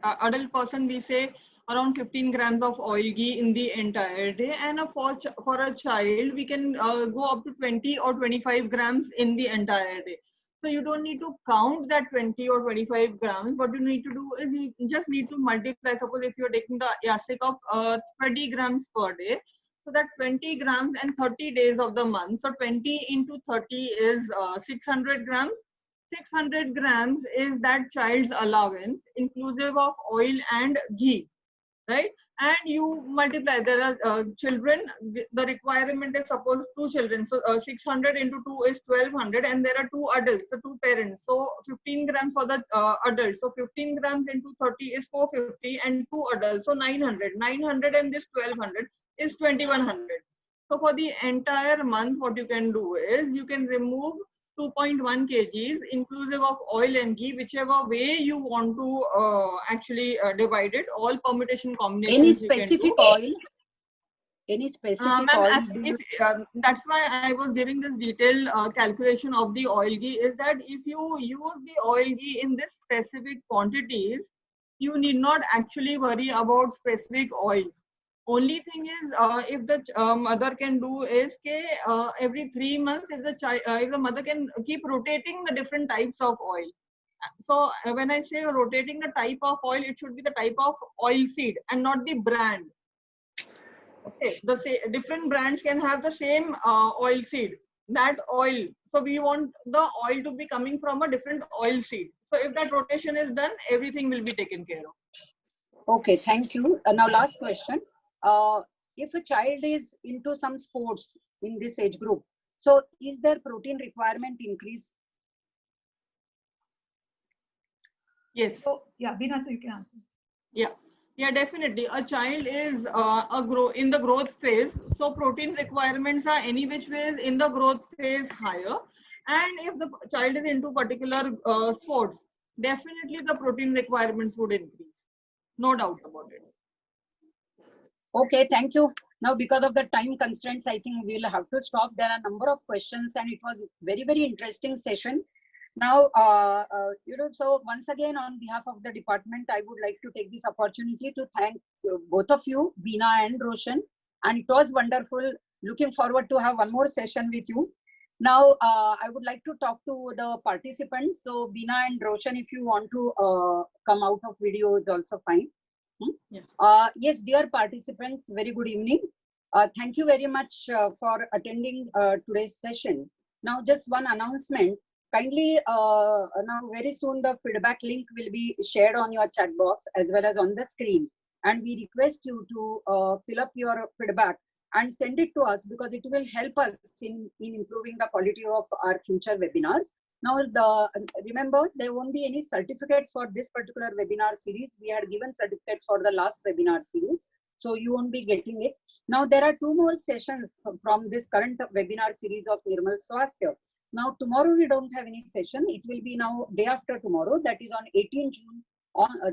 adult person, we say around 15 grams of oil ghee in the entire day, and for a child we can go up to 20 or 25 grams in the entire day. So you don't need to count that 20 or 25 grams. What you need to do is you just need to multiply. Suppose if you're taking the yardstick of 20 grams per day, so that 20 grams and 30 days of the month. So 20 into 30 is 600 grams. 600 grams is that child's allowance, inclusive of oil and ghee, right? And you multiply. There are children, the requirement is suppose 2 children. So 600 into 2 is 1200, and there are 2 adults, the 2 parents. So 15 grams for the adults. So 15 grams into 30 is 450, and 2 adults. So 900. 900 and this 1200 is 2100. So for the entire month, what you can do is you can remove 2.1 kgs inclusive of oil and ghee, whichever way you want to actually divide it. All permutation combinations. Any specific oil? Any specific oil? That's why I was giving this detailed calculation of the oil ghee, is that if you use the oil ghee in this specific quantities, you need not actually worry about specific oils. Only thing is, if the mother can do is every 3 months, if the mother can keep rotating the different types of oil. So when I say rotating the type of oil, it should be the type of oil seed and not the brand. Okay, different brands can have the same oil seed. That oil, so we want the oil to be coming from a different oil seed. So if that rotation is done, everything will be taken care of. Okay, thank you. Now last question. If a child is into some sports in this age group, so is their protein requirement increased? Yes. So yeah, Veena, so you can answer. Yeah, definitely. A child is in the growth phase, so protein requirements are any which ways in the growth phase higher. And if the child is into particular sports, definitely the protein requirements would increase. No doubt about it. Okay, thank you. Now, because of the time constraints, I think we'll have to stop. There are a number of questions, and it was very, very interesting session. Now, so once again, on behalf of the department, I would like to take this opportunity to thank both of you, Veena and Roshan. And it was wonderful. Looking forward to have one more session with you. Now, I would like to talk to the participants. So, Veena and Roshan, if you want to come out of video, is also fine. Yeah. Yes, dear participants, very good evening. Thank you very much for attending today's session. Now, just one announcement. Kindly, now very soon the feedback link will be shared on your chat box as well as on the screen. And we request you to fill up your feedback and send it to us, because it will help us in improving the quality of our future webinars. Now, remember, there won't be any certificates for this particular webinar series. We had given certificates for the last webinar series, so you won't be getting it. Now, there are 2 more sessions from this current webinar series of Nirmal Swasthya. Now, tomorrow we don't have any session. It will be now day after tomorrow, that is on 18 June,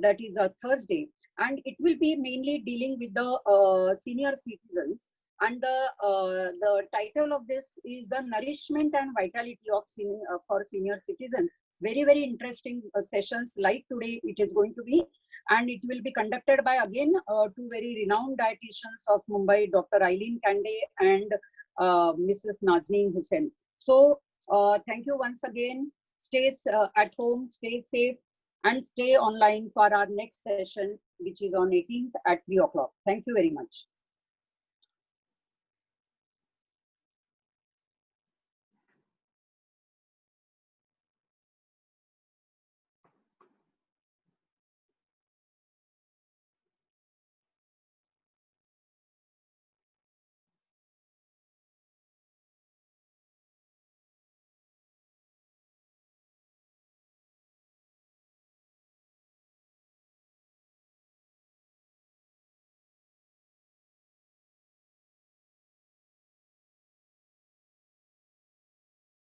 that is a Thursday. And it will be mainly dealing with the senior citizens. And the title of this is the Nourishment and Vitality of for Senior Citizens. Very, very interesting sessions like today it is going to be. And it will be conducted by, again, 2 very renowned dietitians of Mumbai, Dr. Eileen Kande and Mrs. Nazneen Hussain. So, thank you once again. Stay at home, stay safe, and stay online for our next session, which is on 18th at 3 o'clock. Thank you very much.